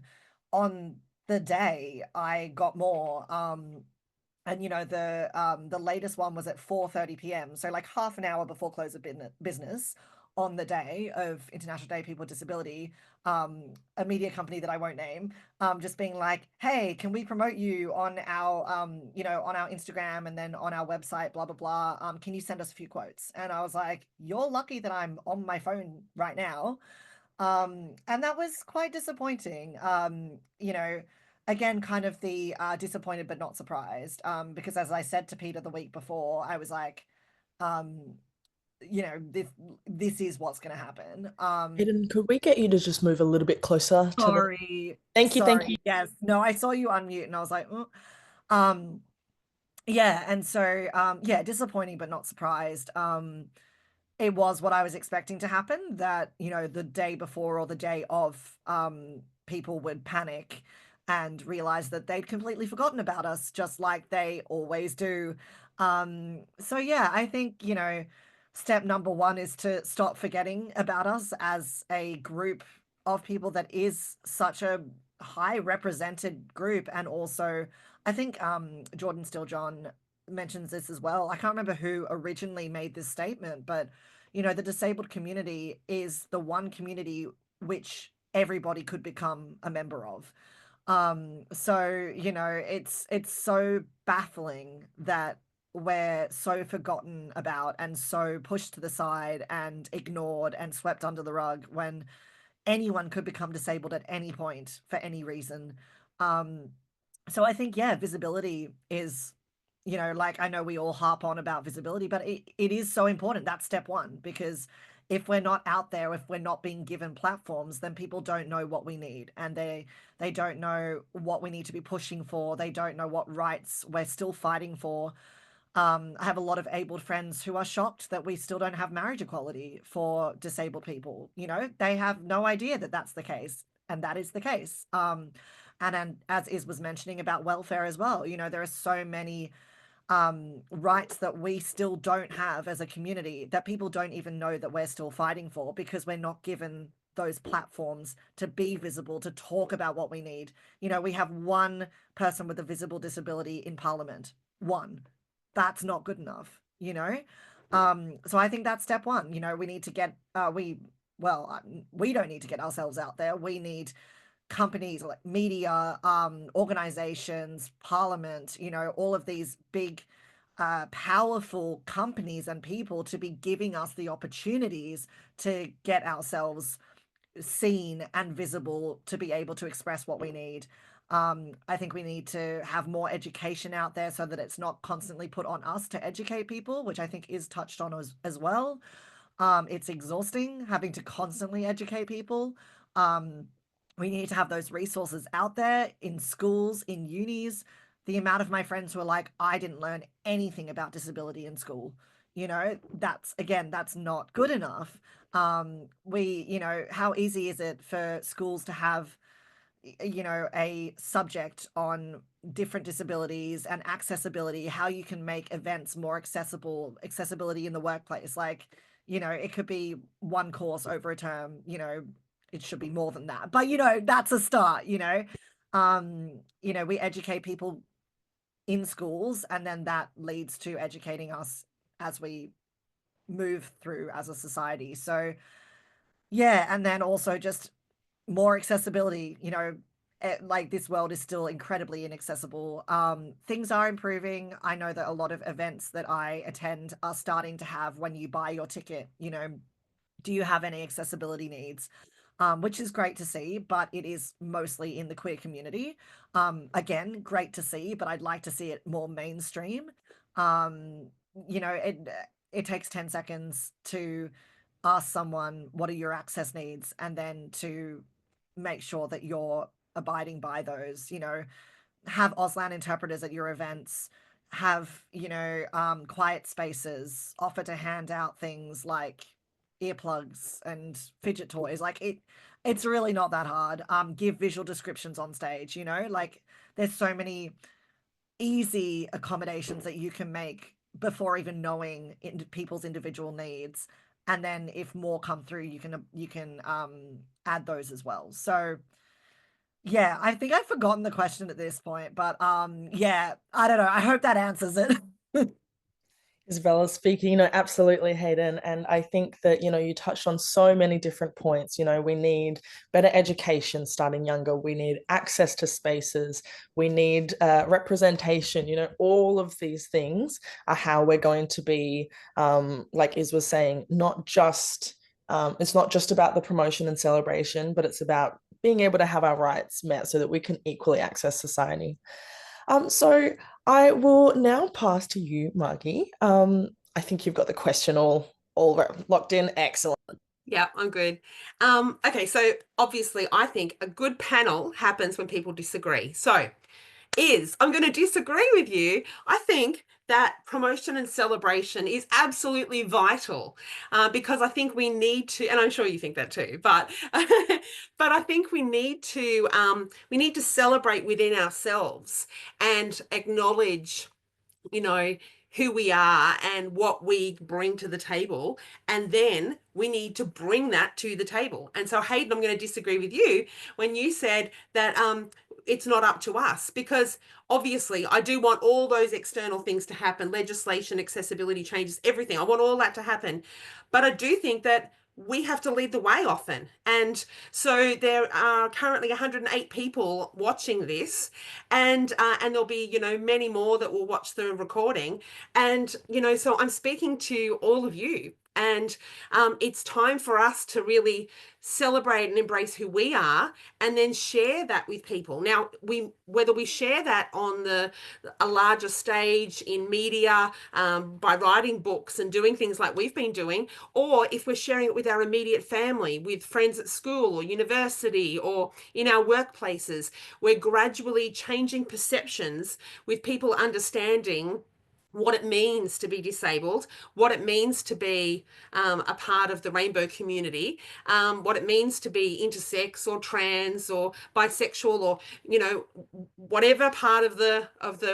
on the day I got more, and you know, the latest one was at 4:30 p.m, so like half an hour before close of business on the day of International Day of People with Disability, a media company that I won't name, just being like, hey, can we promote you on our you know, on our Instagram and then on our website, blah blah blah, can you send us a few quotes? And I was like, you're lucky that I'm on my phone right now. And that was quite disappointing. You know, again, kind of the disappointed but not surprised, because as I said to Peter the week before, I was like, you know, this is what's going to happen. Hayden, could we get you to just move a little bit closer to Sorry. Thank you. Yes. No, I saw you unmute and I was like, oh. Yeah, and so yeah, disappointing but not surprised. It was what I was expecting to happen, that, you know, the day before or the day of, people would panic and realize that they'd completely forgotten about us, just like they always do. So yeah, I think, you know, step number one is to stop forgetting about us as a group of people that is such a high represented group. And also, I think Jordan Stilljohn mentions this as well. I can't remember who originally made this statement, but you know, the disabled community is the one community which everybody could become a member of. So, you know, it's so baffling that we're so forgotten about and so pushed to the side and ignored and swept under the rug, when anyone could become disabled at any point for any reason. So I think, yeah, visibility is, you know, like, I know we all harp on about visibility, but it is so important. That's step one, because if we're not out there, if we're not being given platforms, then people don't know what we need, and they don't know what we need to be pushing for. They don't know what rights we're still fighting for. I have a lot of abled friends who are shocked that we still don't have marriage equality for disabled people. You know, they have no idea that that's the case, and that is the case. And as Iz was mentioning about welfare as well, you know, there are so many rights that we still don't have as a community that people don't even know that we're still fighting for, because we're not given those platforms to be visible, to talk about what we need. You know, we have one person with a visible disability in Parliament. One. That's not good enough, you know? So I think that's step one. You know, we need to get, we don't need to get ourselves out there. We need companies like media, organizations, Parliament, you know, all of these big, powerful companies and people to be giving us the opportunities to get ourselves seen and visible, to be able to express what we need. I think we need to have more education out there so that it's not constantly put on us to educate people, which I think is touched on as well. It's exhausting having to constantly educate people. We need to have those resources out there in schools, in unis. The amount of my friends who are like, I didn't learn anything about disability in school. You know, that's not good enough. You know, how easy is it for schools to have, you know, a subject on different disabilities and accessibility, how you can make events more accessibility in the workplace? Like, you know, it could be one course over a term, you know, it should be more than that, but you know, that's a start. You know, we educate people in schools, and then that leads to educating us as we move through as a society. So yeah, and then also just more accessibility. You know, like, this world is still incredibly inaccessible. Things are improving. I know that a lot of events that I attend are starting to have, when you buy your ticket, you know, do you have any accessibility needs? Which is great to see, but it is mostly in the queer community. Again, great to see, but I'd like to see it more mainstream. You know, it takes 10 seconds to ask someone, what are your access needs? And then to make sure that you're abiding by those. You know, have Auslan interpreters at your events, have, you know, quiet spaces, offer to hand out things like earplugs and fidget toys. Like, it's really not that hard. Give visual descriptions on stage, you know, like, there's so many easy accommodations that you can make before even knowing people's individual needs. And then if more come through, you can add those as well. So yeah, I think I've forgotten the question at this point, but yeah, I don't know. I hope that answers it. Isabella speaking, you know, absolutely, Hayden. And I think that, you know, you touched on so many different points. You know, we need better education starting younger. We need access to spaces. We need representation. You know, all of these things are how we're going to be, like Iz was saying, not just, it's not just about the promotion and celebration, but it's about being able to have our rights met so that we can equally access society. So I will now pass to you, Margie. I think you've got the question all locked in. Excellent. Yeah, I'm good. Okay, so obviously I think a good panel happens when people disagree. So I'm going to disagree with you. I think that promotion and celebration is absolutely vital, because I think we need to, and I'm sure you think that too, but but I think we need to celebrate within ourselves and acknowledge, you know, who we are and what we bring to the table, and then we need to bring that to the table. And so, Hayden, I'm going to disagree with you when you said that it's not up to us, because obviously I do want all those external things to happen, legislation, accessibility changes, everything. I want all that to happen. But I do think that we have to lead the way often. And so there are currently 108 people watching this, and there'll be, you know, many more that will watch the recording. And, you know, so I'm speaking to all of you And it's time for us to really celebrate and embrace who we are, and then share that with people. Now, whether we share that on a larger stage in media, by writing books and doing things like we've been doing, or if we're sharing it with our immediate family, with friends at school or university or in our workplaces, we're gradually changing perceptions with people understanding what it means to be disabled, what it means to be a part of the rainbow community, what it means to be intersex or trans or bisexual, or whatever part of the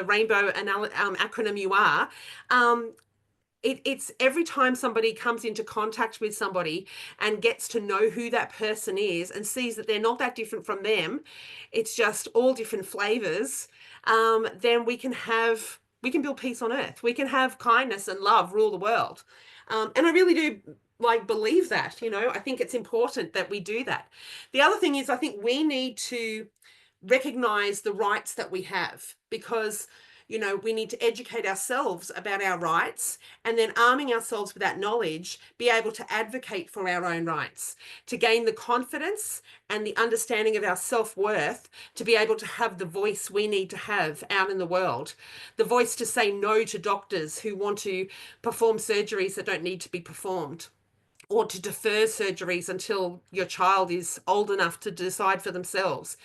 rainbow acronym you are. It's every time somebody comes into contact with somebody and gets to know who that person is and sees that they're not that different from them, it's just all different flavors, then we can build peace on earth. We can have kindness and love rule the world. And I really do believe that, I think it's important that we do that. The other thing is, I think we need to recognize the rights that we have, because we need to educate ourselves about our rights, and then arming ourselves with that knowledge, be able to advocate for our own rights, to gain the confidence and the understanding of our self-worth, to be able to have the voice we need to have out in the world, the voice to say no to doctors who want to perform surgeries that don't need to be performed, or to defer surgeries until your child is old enough to decide for themselves,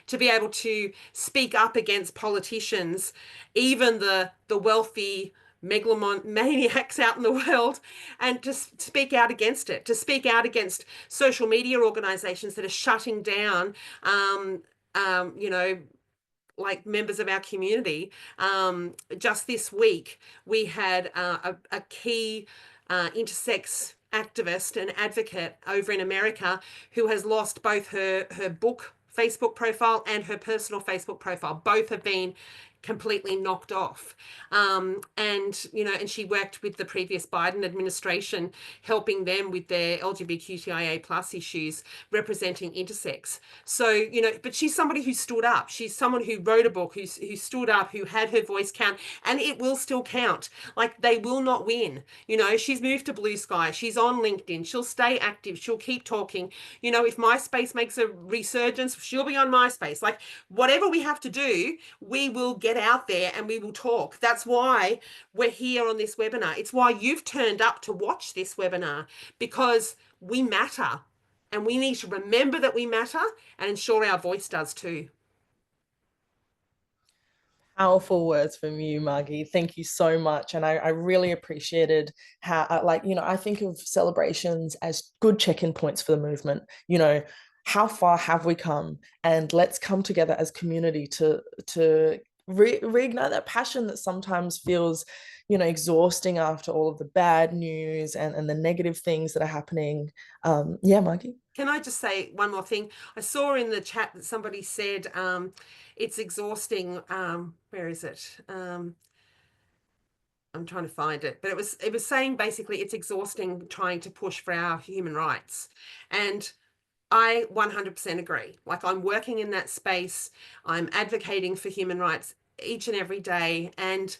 to be able to speak up against politicians, even the wealthy megalomaniacs out in the world, and to speak out against it, to speak out against social media organizations that are shutting down, like members of our community. Just this week, we had a key intersex activist and advocate over in America who has lost both her book Facebook profile and her personal Facebook profile. Both have been completely knocked off. And she worked with the previous Biden administration, helping them with their LGBTQIA plus issues, representing intersex. So, but she's somebody who stood up. She's someone who wrote a book, who stood up, who had her voice count, and it will still count. They will not win. She's moved to Blue Sky. She's on LinkedIn. She'll stay active. She'll keep talking. If MySpace makes a resurgence, she'll be on MySpace. Whatever we have to do, we will get out there and we will talk. That's why we're here on this webinar. It's why you've turned up to watch this webinar, because we matter, and we need to remember that we matter and ensure our voice does too. Powerful words from you, Margie. Thank you so much. And I really appreciated how, I think of celebrations as good check-in points for the movement. How far have we come? And let's come together as community to reignite that passion that sometimes feels, exhausting after all of the bad news and the negative things that are happening. Yeah, Margie? Can I just say one more thing? I saw in the chat that somebody said it's exhausting. Where is it? I'm trying to find it, but it was saying basically it's exhausting trying to push for our human rights. And I 100% agree. I'm working in that space. I'm advocating for human rights each and every day. And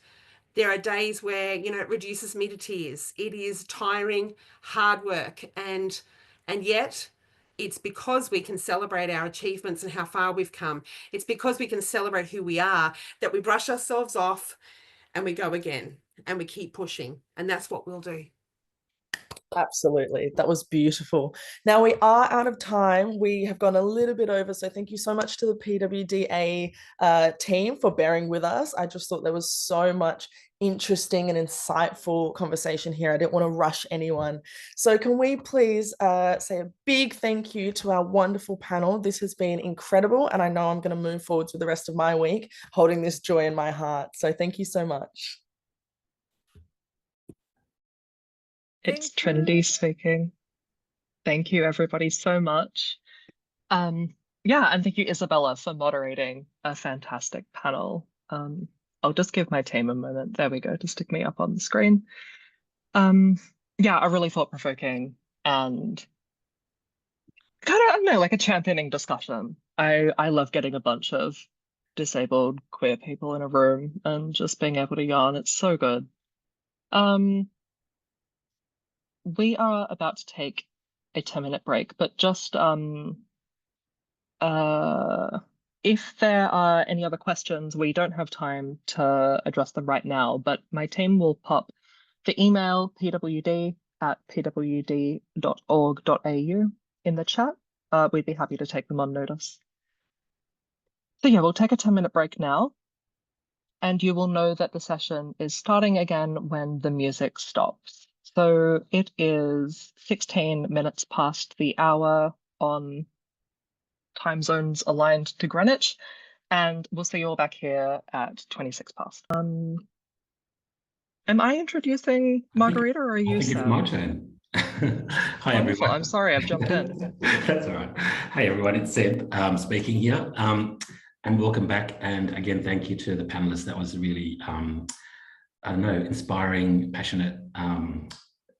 there are days where, it reduces me to tears. It is tiring, hard work. And yet it's because we can celebrate our achievements and how far we've come. It's because we can celebrate who we are that we brush ourselves off and we go again and we keep pushing. And that's what we'll do. Absolutely. That was beautiful. Now we are out of time. We have gone a little bit over. So thank you so much to the PWDA team for bearing with us. I just thought there was so much interesting and insightful conversation here. I didn't want to rush anyone. So can we please say a big thank you to our wonderful panel. This has been incredible. And I know I'm going to move forwards with the rest of my week, holding this joy in my heart. So thank you so much. It's Trinity speaking. Thank you, everybody, so much. Yeah, and thank you, Isabella, for moderating a fantastic panel. I'll just give my team a moment. There we go, to stick me up on the screen. Yeah, a really thought-provoking and kind of, I don't know, a championing discussion. I love getting a bunch of disabled queer people in a room and just being able to yarn. It's so good. we are about to take a 10-minute break, but just if there are any other questions, we don't have time to address them right now, but my team will pop the email pwd@pwd.org.au in the chat. We'd be happy to take them on notice. So yeah, we'll take a 10-minute break now, and you will know that the session is starting again when the music stops. So it is 16 minutes past the hour on time zones aligned to Greenwich, and we'll see you all back here at 26 past. Am I introducing Margherita, or are you, I think it's Seb? my turn. Hi, Wonderful. everyone. I'm sorry, I've jumped in. That's all right. Hi, everyone. It's Seb speaking here. And welcome back. And again, thank you to the panelists. That was really, I don't know, inspiring, passionate,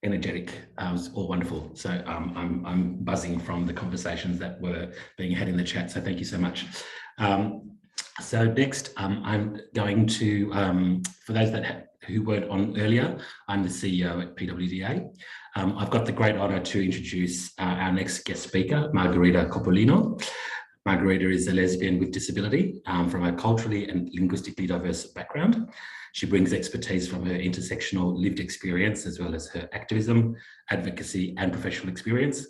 energetic. It was all wonderful. So I'm buzzing from the conversations that were being had in the chat. So thank you so much. So next, I'm going to, for those who weren't on earlier, I'm the CEO at PWDA. I've got the great honour to introduce our next guest speaker, Margherita Coppolino. Margherita is a lesbian with disability from a culturally and linguistically diverse background. She brings expertise from her intersectional lived experience, as well as her activism, advocacy, and professional experience.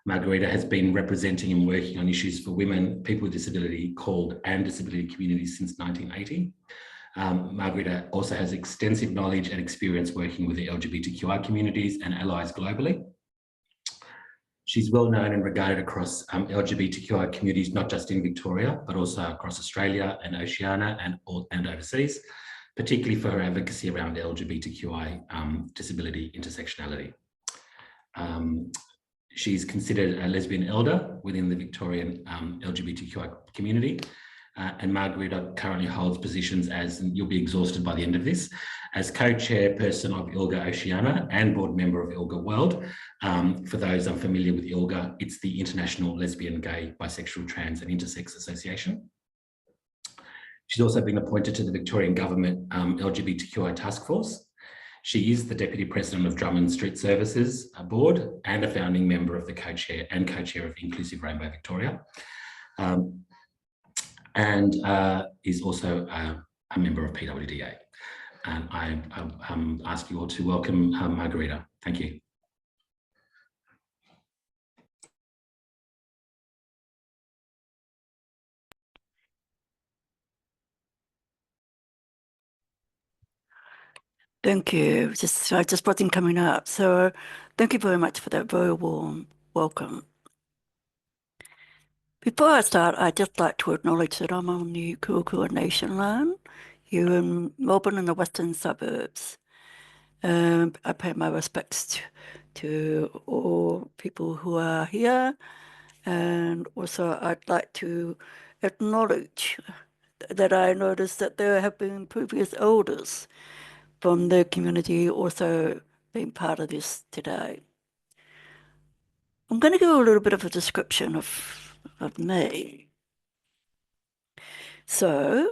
Margherita has been representing and working on issues for women, people with disability, CALD, and disability communities since 1980. Margherita also has extensive knowledge and experience working with the LGBTQI communities and allies globally. She's well known and regarded across LGBTQI communities, not just in Victoria, but also across Australia and Oceania and overseas, particularly for her advocacy around LGBTQI disability intersectionality. She's considered a lesbian elder within the Victorian LGBTQI community. And Margherita currently holds positions as, and you'll be exhausted by the end of this, as co-chairperson of ILGA Oceania and board member of ILGA World. For those unfamiliar with ILGA, it's the International Lesbian, Gay, Bisexual, Trans and Intersex Association. She's also been appointed to the Victorian Government LGBTQI Task Force. She is the Deputy President of Drummond Street Services Board and a founding member of the co-chair of Inclusive Rainbow Victoria. And is also a member of PWDA. And I ask you all to welcome Margherita. Thank you. Thank you. I just wasn't coming up. So thank you very much for that very warm welcome. Before I start, I'd just like to acknowledge that I'm on the Kurukura Nation land here in Melbourne in the western suburbs. I pay my respects to all people who are here. And also I'd like to acknowledge that I noticed that there have been previous elders from the community also being part of this today. I'm going to give a little bit of a description of me. So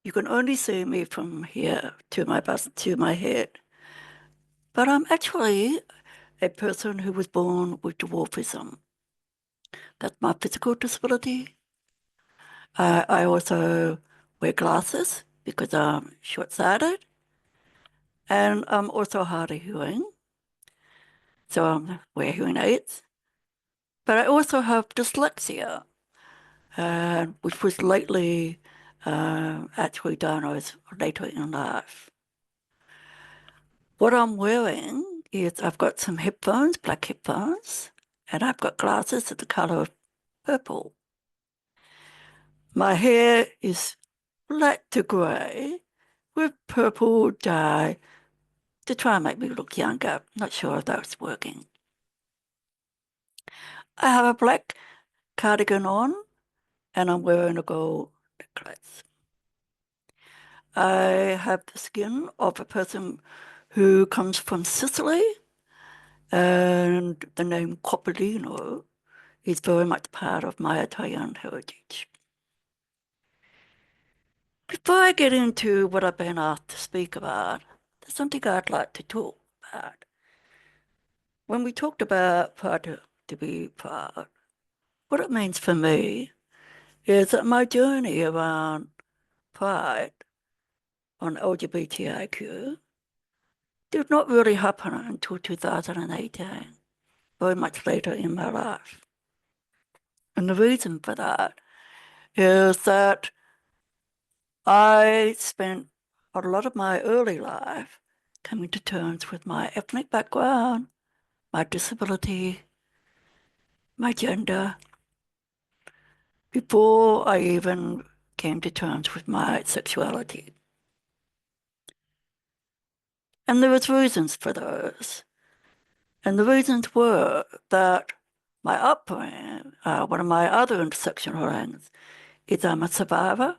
you can only see me from here to my head, but I'm actually a person who was born with dwarfism. That's my physical disability. I also wear glasses because I'm short-sighted, and I'm also hard of hearing, so I wear hearing aids. But I also have dyslexia, which was lately actually diagnosed later in life. What I'm wearing is I've got some headphones, black headphones, and I've got glasses of the color of purple. My hair is black to grey with purple dye to try and make me look younger. Not sure if that's working. I have a black cardigan on and I'm wearing a gold necklace. I have the skin of a person who comes from Sicily, and the name Coppolino is very much part of my Italian heritage. Before I get into what I've been asked to speak about, there's something I'd like to talk about. when we talked about Pride to be proud, what it means for me is that my journey around Pride on LGBTIQ did not really happen until 2018, very much later in my life. And the reason for that is that I spent a lot of my early life coming to terms with my ethnic background, my disability, my gender, before I even came to terms with my sexuality. And there was reasons for those. And the reasons were that my upbringing, one of my other intersectional things, is I'm a survivor.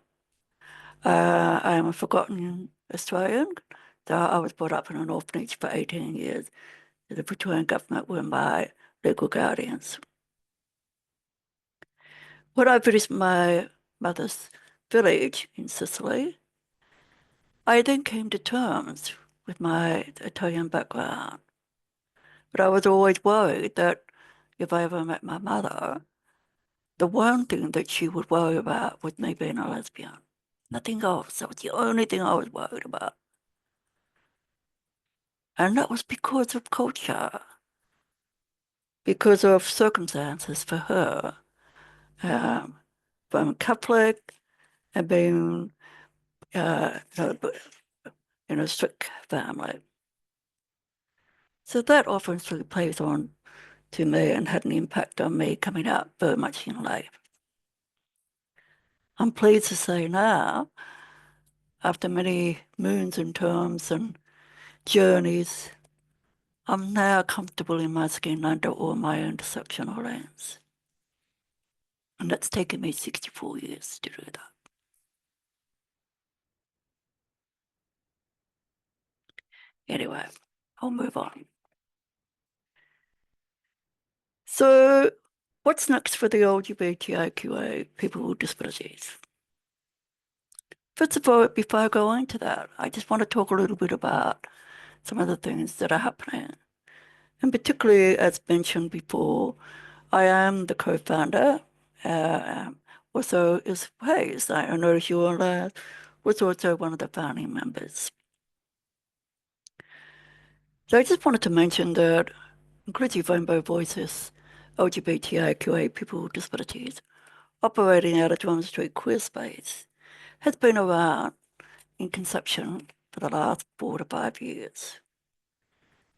I am a forgotten Australian. So I was brought up in an orphanage for 18 years. The Victorian government were my legal guardians. When I visited my mother's village in Sicily, I then came to terms with my Italian background. But I was always worried that if I ever met my mother, the one thing that she would worry about was me being a lesbian. Nothing else. That was the only thing I was worried about. And that was because of culture, because of circumstances for her. From Catholic and being in a strict family. So that obviously plays on to me and had an impact on me coming out very much in life. I'm pleased to say now, after many moons and terms and journeys, I'm now comfortable in my skin under all my intersectional lens. And that's taken me 64 years to do that. Anyway, I'll move on. So what's next for the LGBTQIA people with disabilities? First of all, before I go into that, I just want to talk a little bit about some of the things that are happening. And particularly, as mentioned before, I am the co-founder, also is Hayes. I noticed you was also one of the founding members. So I just wanted to mention that Inclusive Rainbow Voices, LGBTIQA people with disabilities, operating out of Drum Street Queer Space, has been around in conception for the last 4 to 5 years.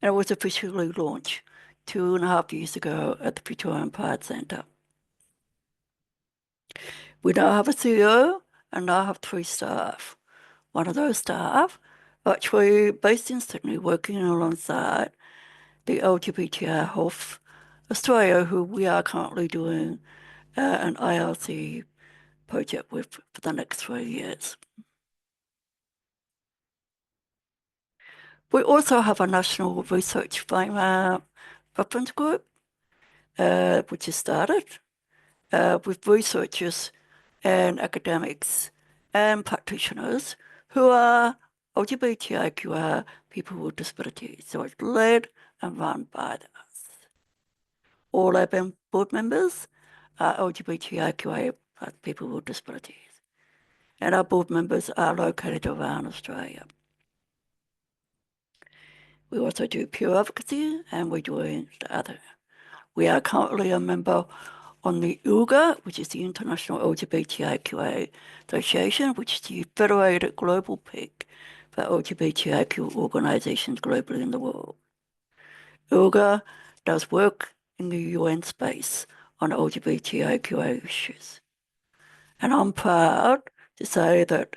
And it was officially launched 2.5 years ago at the Victorian Pride Centre. We now have a CEO and now have 3 staff. One of those staff actually based in Sydney, working alongside the LGBTI Health Australia, who we are currently doing an ILC project with for the next 3 years. We also have a national research reference group, which has started with researchers and academics and practitioners who are LGBTIQA people with disabilities. So it's led and run by us. All our board members are LGBTIQA people with disabilities. And our board members are located around Australia. We also do peer advocacy and we're doing the other. We are currently a member on the ILGA, which is the International LGBTIQA Association, which is the federated global peak for LGBTIQ organizations globally in the world. ILGA does work in the UN space on LGBTIQA issues. And I'm proud to say that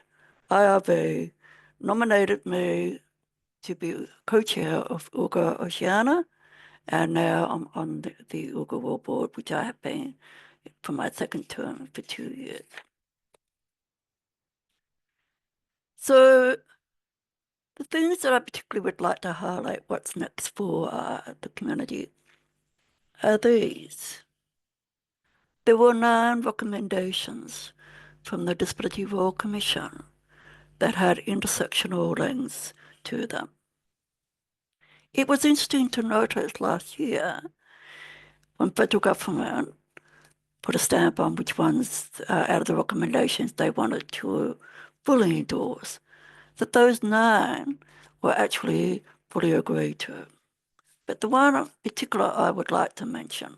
IRV nominated me to be co-chair of ILGA Oceania, and now I'm on the ILGA World Board, which I have been for my second term for 2 years. So the things that I particularly would like to highlight what's next for the community are these. There were 9 recommendations from the Disability Royal Commission that had intersectional links to them. It was interesting to notice last year when federal government put a stamp on which ones out of the recommendations they wanted to fully endorse, that those 9 were actually fully agreed to. But the one in particular I would like to mention,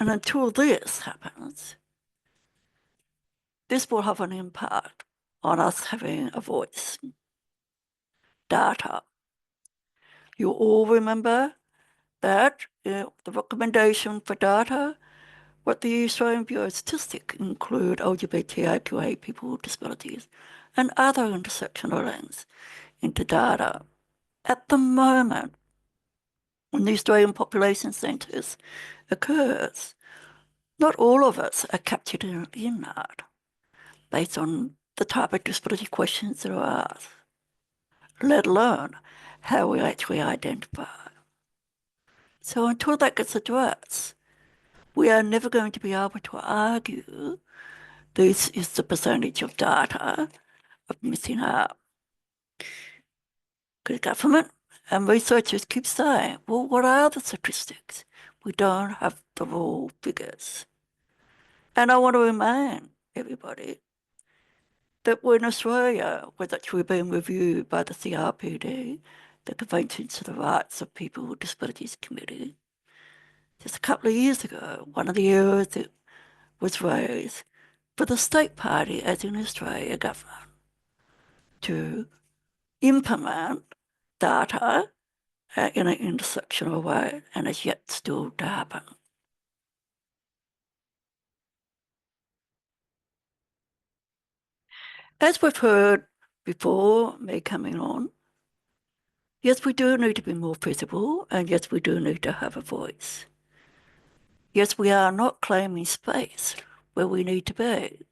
and until this happens, this will have an impact on us having a voice. Data. You all remember that the recommendation for data, what the Australian Bureau of Statistics include LGBTQIA people with disabilities and other intersectional lens into data. At the moment, when the Australian population census occurs, not all of us are captured in that based on the type of disability questions that are asked, let alone how we actually identify. So until that gets addressed, we are never going to be able to argue this is the percentage of data of missing out. Because government and researchers keep saying, well, what are the statistics? We don't have the raw figures. And I want to remind everybody that when Australia was actually being reviewed by the CRPD, the Conventions for the Rights of People with Disabilities Committee, just a couple of years ago, one of the areas that was raised for the state party, as in Australia government, to implement data in an intersectional way, and is yet still to happen. As we've heard before me coming on, yes, we do need to be more visible, and yes, we do need to have a voice. Yes, we are not claiming space where we need to be.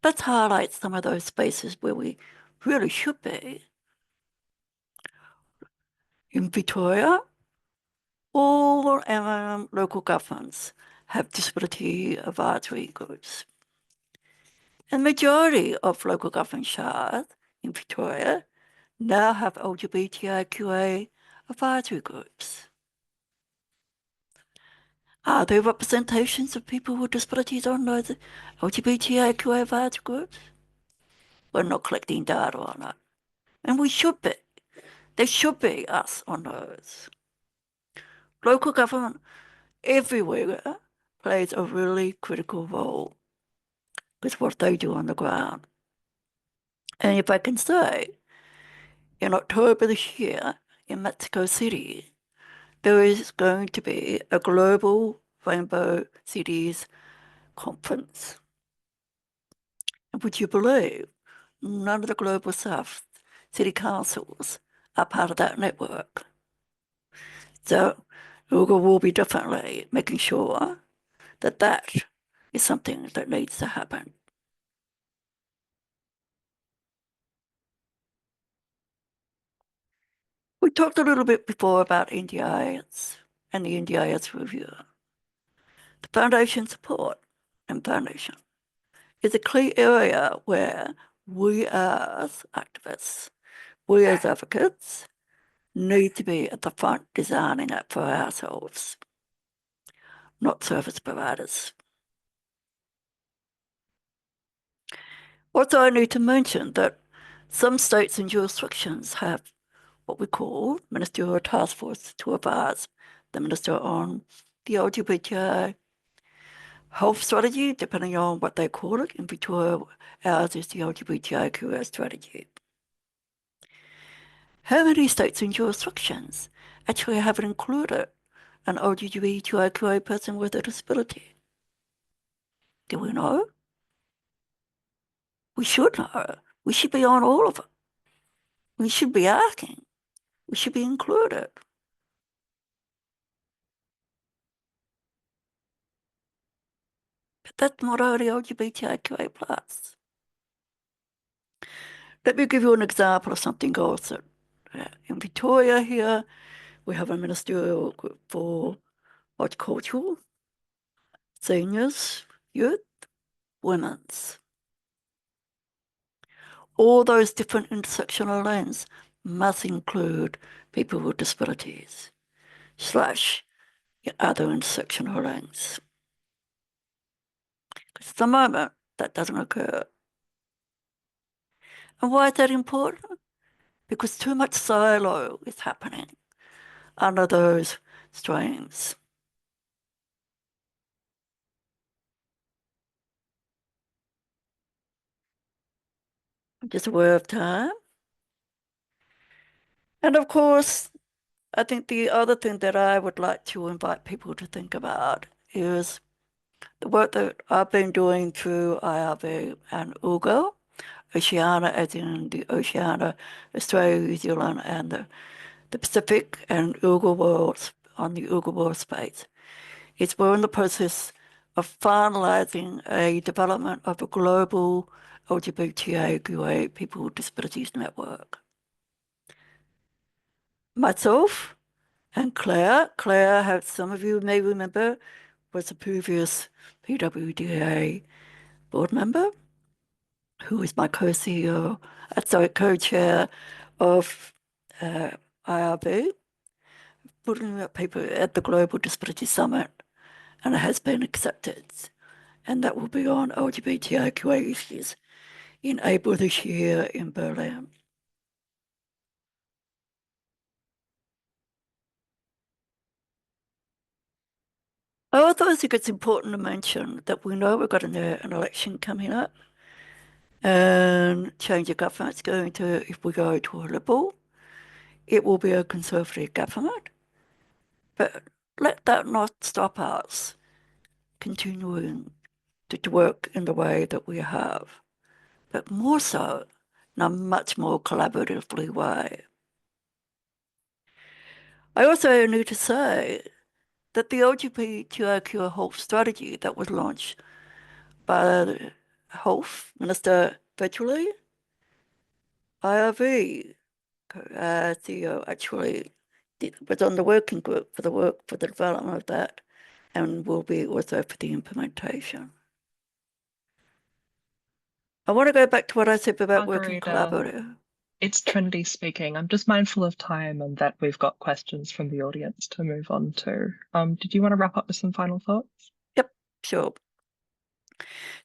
Let's highlight some of those spaces where we really should be. In Victoria, all local governments have disability advisory groups. And the majority of local government shires in Victoria now have LGBTQIA advisory groups. Are there representations of people with disabilities on those LGBTQIA advisory groups? We're not collecting data on it. And we should be. There should be us on those. Local government everywhere plays a really critical role with what they do on the ground. And if I can say, in October this year in Mexico City, there is going to be a global Rainbow Cities conference. And would you believe none of the Global South city councils are part of that network? So we'll be definitely making sure that that is something that needs to happen. We talked a little bit before about NDIS and the NDIS review. The foundation support and foundation is a key area where we as activists, we as advocates, need to be at the front designing it for ourselves, not service providers. Also, I need to mention that some states and jurisdictions have what we call ministerial task force to advise the minister on the LGBTI health strategy, depending on what they call it. In Victoria, ours is the LGBTIQA strategy. How many states and jurisdictions actually haven't included an LGBTIQA person with a disability? Do we know? We should know. We should be on all of it. We should be asking. We should be included. But that's not only LGBTIQA plus. Let me give you an example of something else. In Victoria here, we have a ministerial group for horticulture, seniors, youth, women's. All those different intersectional lanes must include people with disabilities / other intersectional links. Because at the moment, that doesn't occur. And why is that important? Because too much silo is happening under those streams. Just a word of time. And of course, I think the other thing that I would like to invite people to think about is the work that I've been doing through IRV and UGO, Oceania as in the Oceania, Australia, New Zealand, and the Pacific and UGO worlds on the UGO world space. We're in the process of finalising a development of a global LGBTQIA people with disabilities network. Myself and Claire, some of you may remember, was a previous PWDA board member, who is my co-CEO, co-chair of IRB, putting a paper at the Global Disability Summit, and it has been accepted. And that will be on LGBTQIA issues in April this year in Berlin. I also think it's important to mention that we know we've got an election coming up, and change of government's going to, if we go to a Liberal, it will be a Conservative government. But let that not stop us continuing to work in the way that we have, but more so in a much more collaboratively way. I also need to say that the LGBTQIA health strategy that was launched by the Health Minister virtually, IRV CEO actually was on the working group for the development of that, and will be also for the implementation. I want to go back to what I said about working collaborative. It's Trinity speaking. I'm just mindful of time and that we've got questions from the audience to move on to. Did you want to wrap up with some final thoughts? Yep, sure.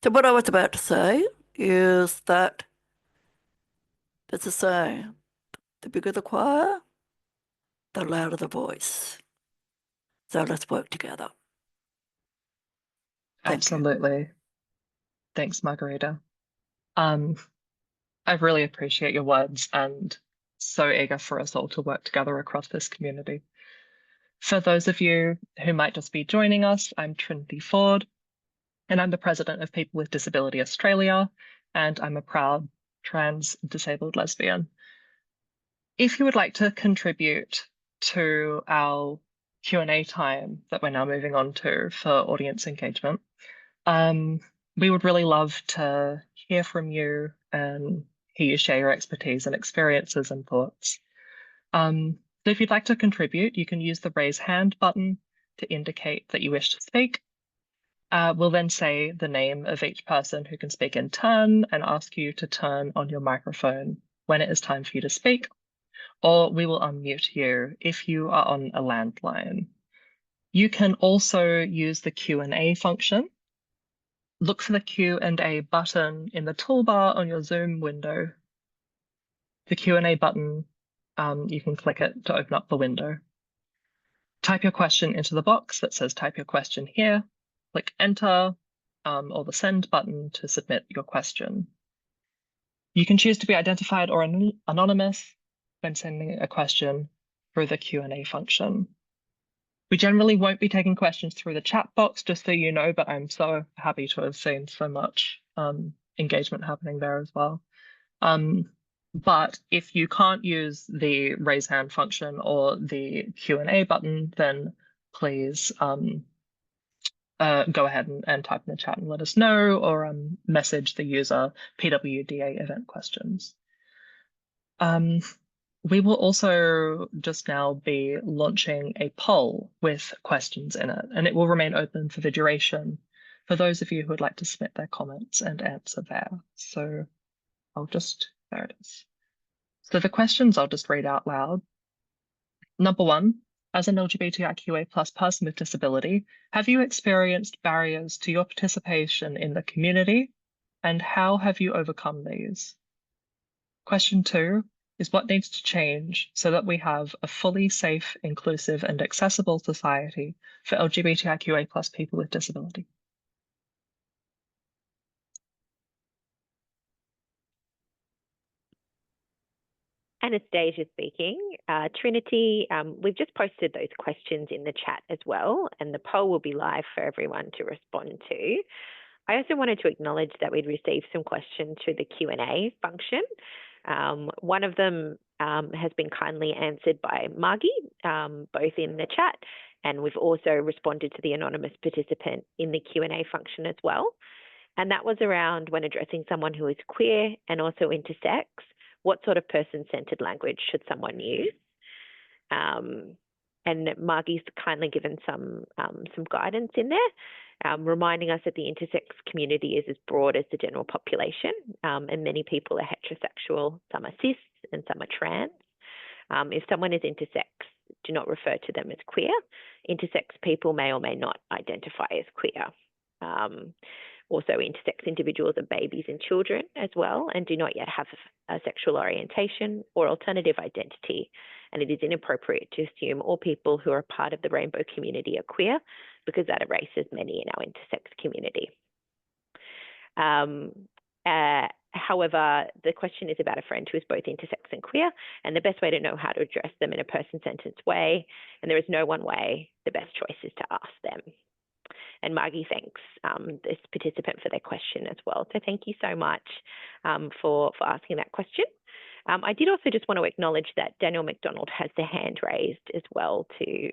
So what I was about to say is that there's a saying, the bigger the choir, the louder the voice. So let's work together. Absolutely. Thanks, Margherita. I really appreciate your words and so eager for us all to work together across this community. For those of you who might just be joining us, I'm Trinity Ford, and I'm the president of People with Disability Australia, and I'm a proud trans disabled lesbian. If you would like to contribute to our Q&A time that we're now moving on to for audience engagement, we would really love to hear from you and hear you share your expertise and experiences and thoughts. So if you'd like to contribute, you can use the raise hand button to indicate that you wish to speak. We'll then say the name of each person who can speak in turn and ask you to turn on your microphone when it is time for you to speak, or we will unmute you if you are on a landline. You can also use the Q&A function. Look for the Q&A button in the toolbar on your Zoom window. The Q&A button, you can click it to open up the window. Type your question into the box that says type your question here. Click enter or the send button to submit your question. You can choose to be identified or anonymous when sending a question through the Q&A function. We generally won't be taking questions through the chat box, just so you know, but I'm so happy to have seen so much engagement happening there as well. But if you can't use the raise hand function or the Q&A button, then please go ahead and type in the chat and let us know, or message the user PWDA event questions. We will also just now be launching a poll with questions in it, and it will remain open for the duration for those of you who would like to submit their comments and answer there. So there it is. So the questions I'll just read out loud. Number 1, as an LGBTQIA+ person with disability, have you experienced barriers to your participation in the community, and how have you overcome these? Question 2 is what needs to change so that we have a fully safe, inclusive, and accessible society for LGBTQIA+ people with disability? Anastasia speaking. Trinity, we've just posted those questions in the chat as well, and the poll will be live for everyone to respond to. I also wanted to acknowledge that we'd received some questions through the Q&A function. One of them has been kindly answered by Margie, both in the chat, and we've also responded to the anonymous participant in the Q&A function as well. And that was around when addressing someone who is queer and also intersex, what sort of person-centered language should someone use? And Margie's kindly given some guidance in there, reminding us that the intersex community is as broad as the general population, and many people are heterosexual, some are cis, and some are trans. If someone is intersex, do not refer to them as queer. Intersex people may or may not identify as queer. Also, intersex individuals are babies and children as well, and do not yet have a sexual orientation or alternative identity. And it is inappropriate to assume all people who are part of the rainbow community are queer, because that erases many in our intersex community. However, the question is about a friend who is both intersex and queer, and the best way to know how to address them in a person-centered way, and there is no one way, the best choice is to ask them. And Margie thanks this participant for their question as well. So thank you so much for asking that question. I did also just want to acknowledge that Daniel McDonald has their hand raised as well to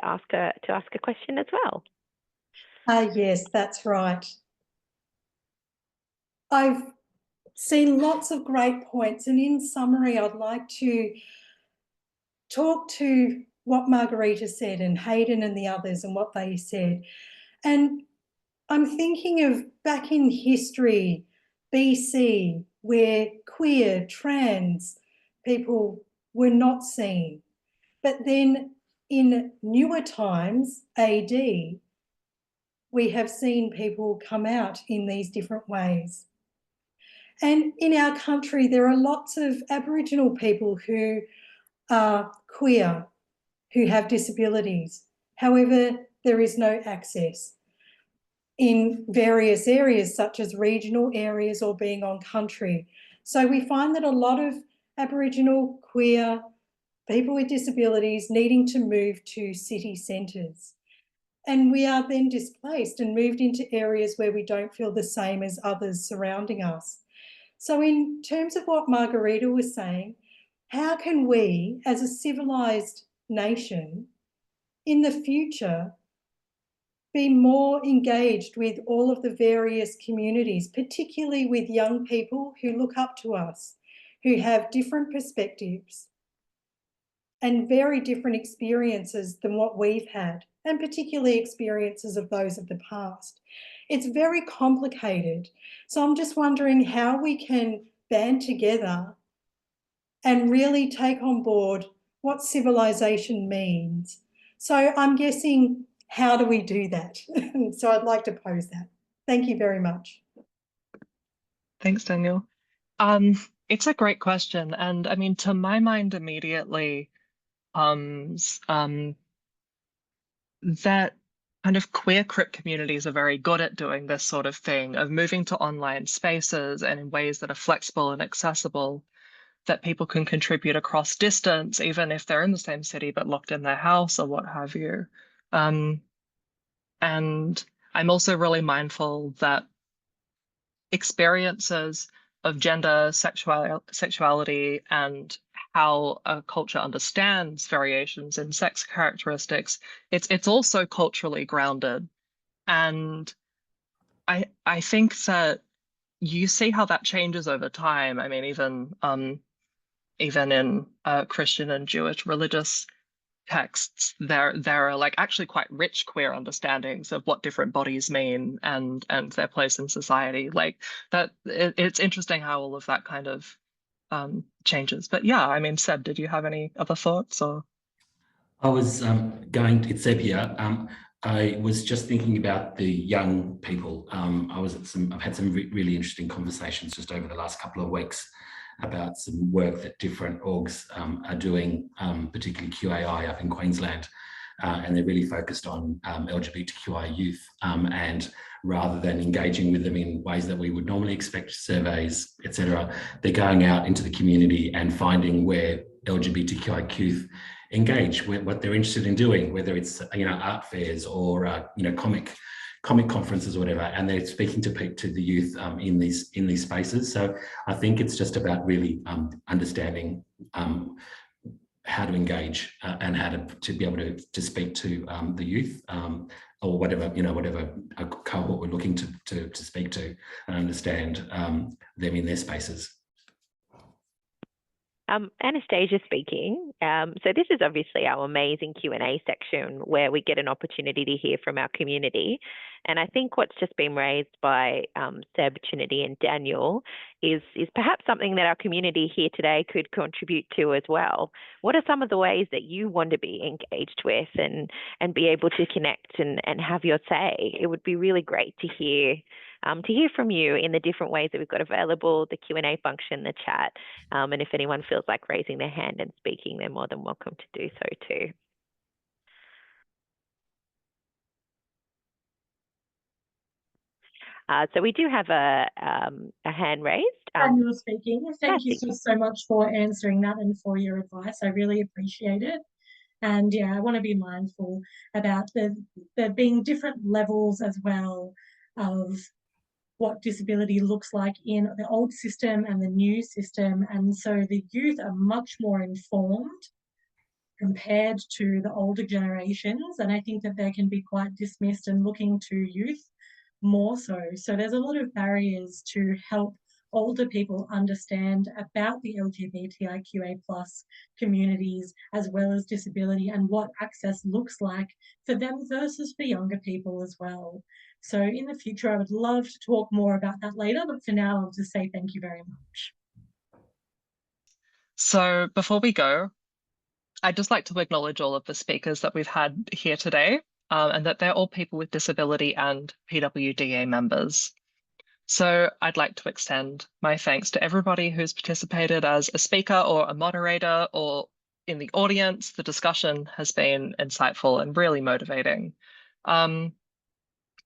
ask a question as well. Yes, that's right. I've seen lots of great points, and in summary, I'd like to talk to what Margherita said and Hayden and the others and what they said. And I'm thinking of back in history, BC, where queer, trans people were not seen. But then in newer times, AD, we have seen people come out in these different ways. And in our country, there are lots of Aboriginal people who are queer, who have disabilities. However, there is no access in various areas, such as regional areas or being on country. So we find that a lot of Aboriginal, queer, people with disabilities needing to move to city centres. And we are then displaced and moved into areas where we don't feel the same as others surrounding us. So in terms of what Margherita was saying, how can we, as a civilised nation, in the future, be more engaged with all of the various communities, particularly with young people who look up to us, who have different perspectives and very different experiences than what we've had, and particularly experiences of those of the past. It's very complicated. So I'm just wondering how we can band together and really take on board what civilization means. So I'm guessing, how do we do that? So I'd like to pose that. Thank you very much. Thanks, Daniel. It's a great question. And I mean, to my mind immediately comes that kind of queer crip communities are very good at doing this sort of thing, of moving to online spaces and in ways that are flexible and accessible, that people can contribute across distance, even if they're in the same city but locked in their house or what have you. And I'm also really mindful that experiences of gender, sexuality, and how a culture understands variations in sex characteristics, it's also culturally grounded. And I think that you see how that changes over time. I mean, even in Christian and Jewish religious texts, there are like actually quite rich queer understandings of what different bodies mean and their place in society. Like that, it's interesting how all of that kind of changes. But yeah, I mean, Seb, did you have any other thoughts or? I was it's Seb here. I was just thinking about the young people. I've had some really interesting conversations just over the last couple of weeks about some work that different orgs are doing, particularly QAI up in Queensland. And they're really focused on LGBTQIA youth. And rather than engaging with them in ways that we would normally expect, surveys, etc., they're going out into the community and finding where LGBTQIA youth engage, what they're interested in doing, whether it's art fairs or comic conferences or whatever, and they're speaking to the youth in these spaces. So I think it's just about really understanding how to engage and how to be able to speak to the youth or whatever cohort we're looking to speak to and understand them in their spaces. Anastasia speaking. So this is obviously our amazing Q&A section where we get an opportunity to hear from our community. And I think what's just been raised by Seb, Trinity and Daniel is perhaps something that our community here today could contribute to as well. What are some of the ways that you want to be engaged with and be able to connect and have your say? It would be really great to hear from you in the different ways that we've got available, the Q&A function, the chat, and if anyone feels like raising their hand and speaking, they're more than welcome to do so too. So we do have a hand raised. Daniel speaking. Thank you so much for answering that and for your advice. I really appreciate it. And yeah, I want to be mindful about there being different levels as well of what disability looks like in the old system and the new system. And so the youth are much more informed compared to the older generations. And I think that they can be quite dismissed and looking to youth more so. So there's a lot of barriers to help older people understand about the LGBTIQA+ communities as well as disability and what access looks like for them versus for younger people as well. So in the future, I would love to talk more about that later, but for now, I'll just say thank you very much. So before we go, I'd just like to acknowledge all of the speakers that we've had here today, and that they're all people with disability and PWDA members. So I'd like to extend my thanks to everybody who's participated as a speaker or a moderator or in the audience. The discussion has been insightful and really motivating.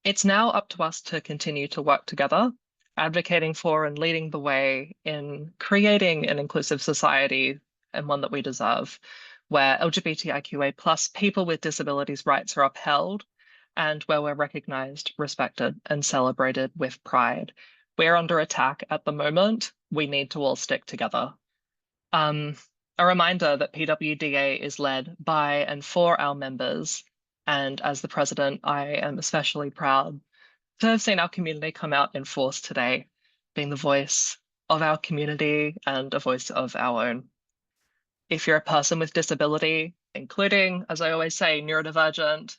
It's now up to us to continue to work together, advocating for and leading the way in creating an inclusive society and one that we deserve, where LGBTIQA+ people with disabilities rights are upheld and where we're recognized, respected, and celebrated with pride. We're under attack at the moment. We need to all stick together. A reminder that PWDA is led by and for our members. And as the president, I am especially proud to have seen our community come out in force today, being the voice of our community and a voice of our own. If you're a person with disability, including, as I always say, neurodivergent,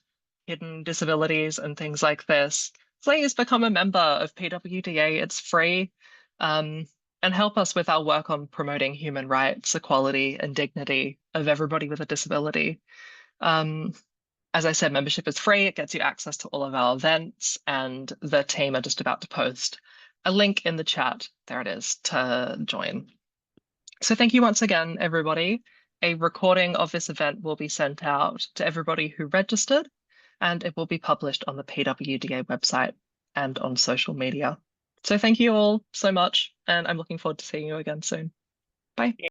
hidden disabilities and things like this, please become a member of PWDA. It's free, and help us with our work on promoting human rights, equality, and dignity of everybody with a disability. As I said, membership is free. It gets you access to all of our events, and the team are just about to post a link in the chat. There it is to join. So thank you once again, everybody. A recording of this event will be sent out to everybody who registered, and it will be published on the PWDA website and on social media. So thank you all so much, and I'm looking forward to seeing you again soon. Bye.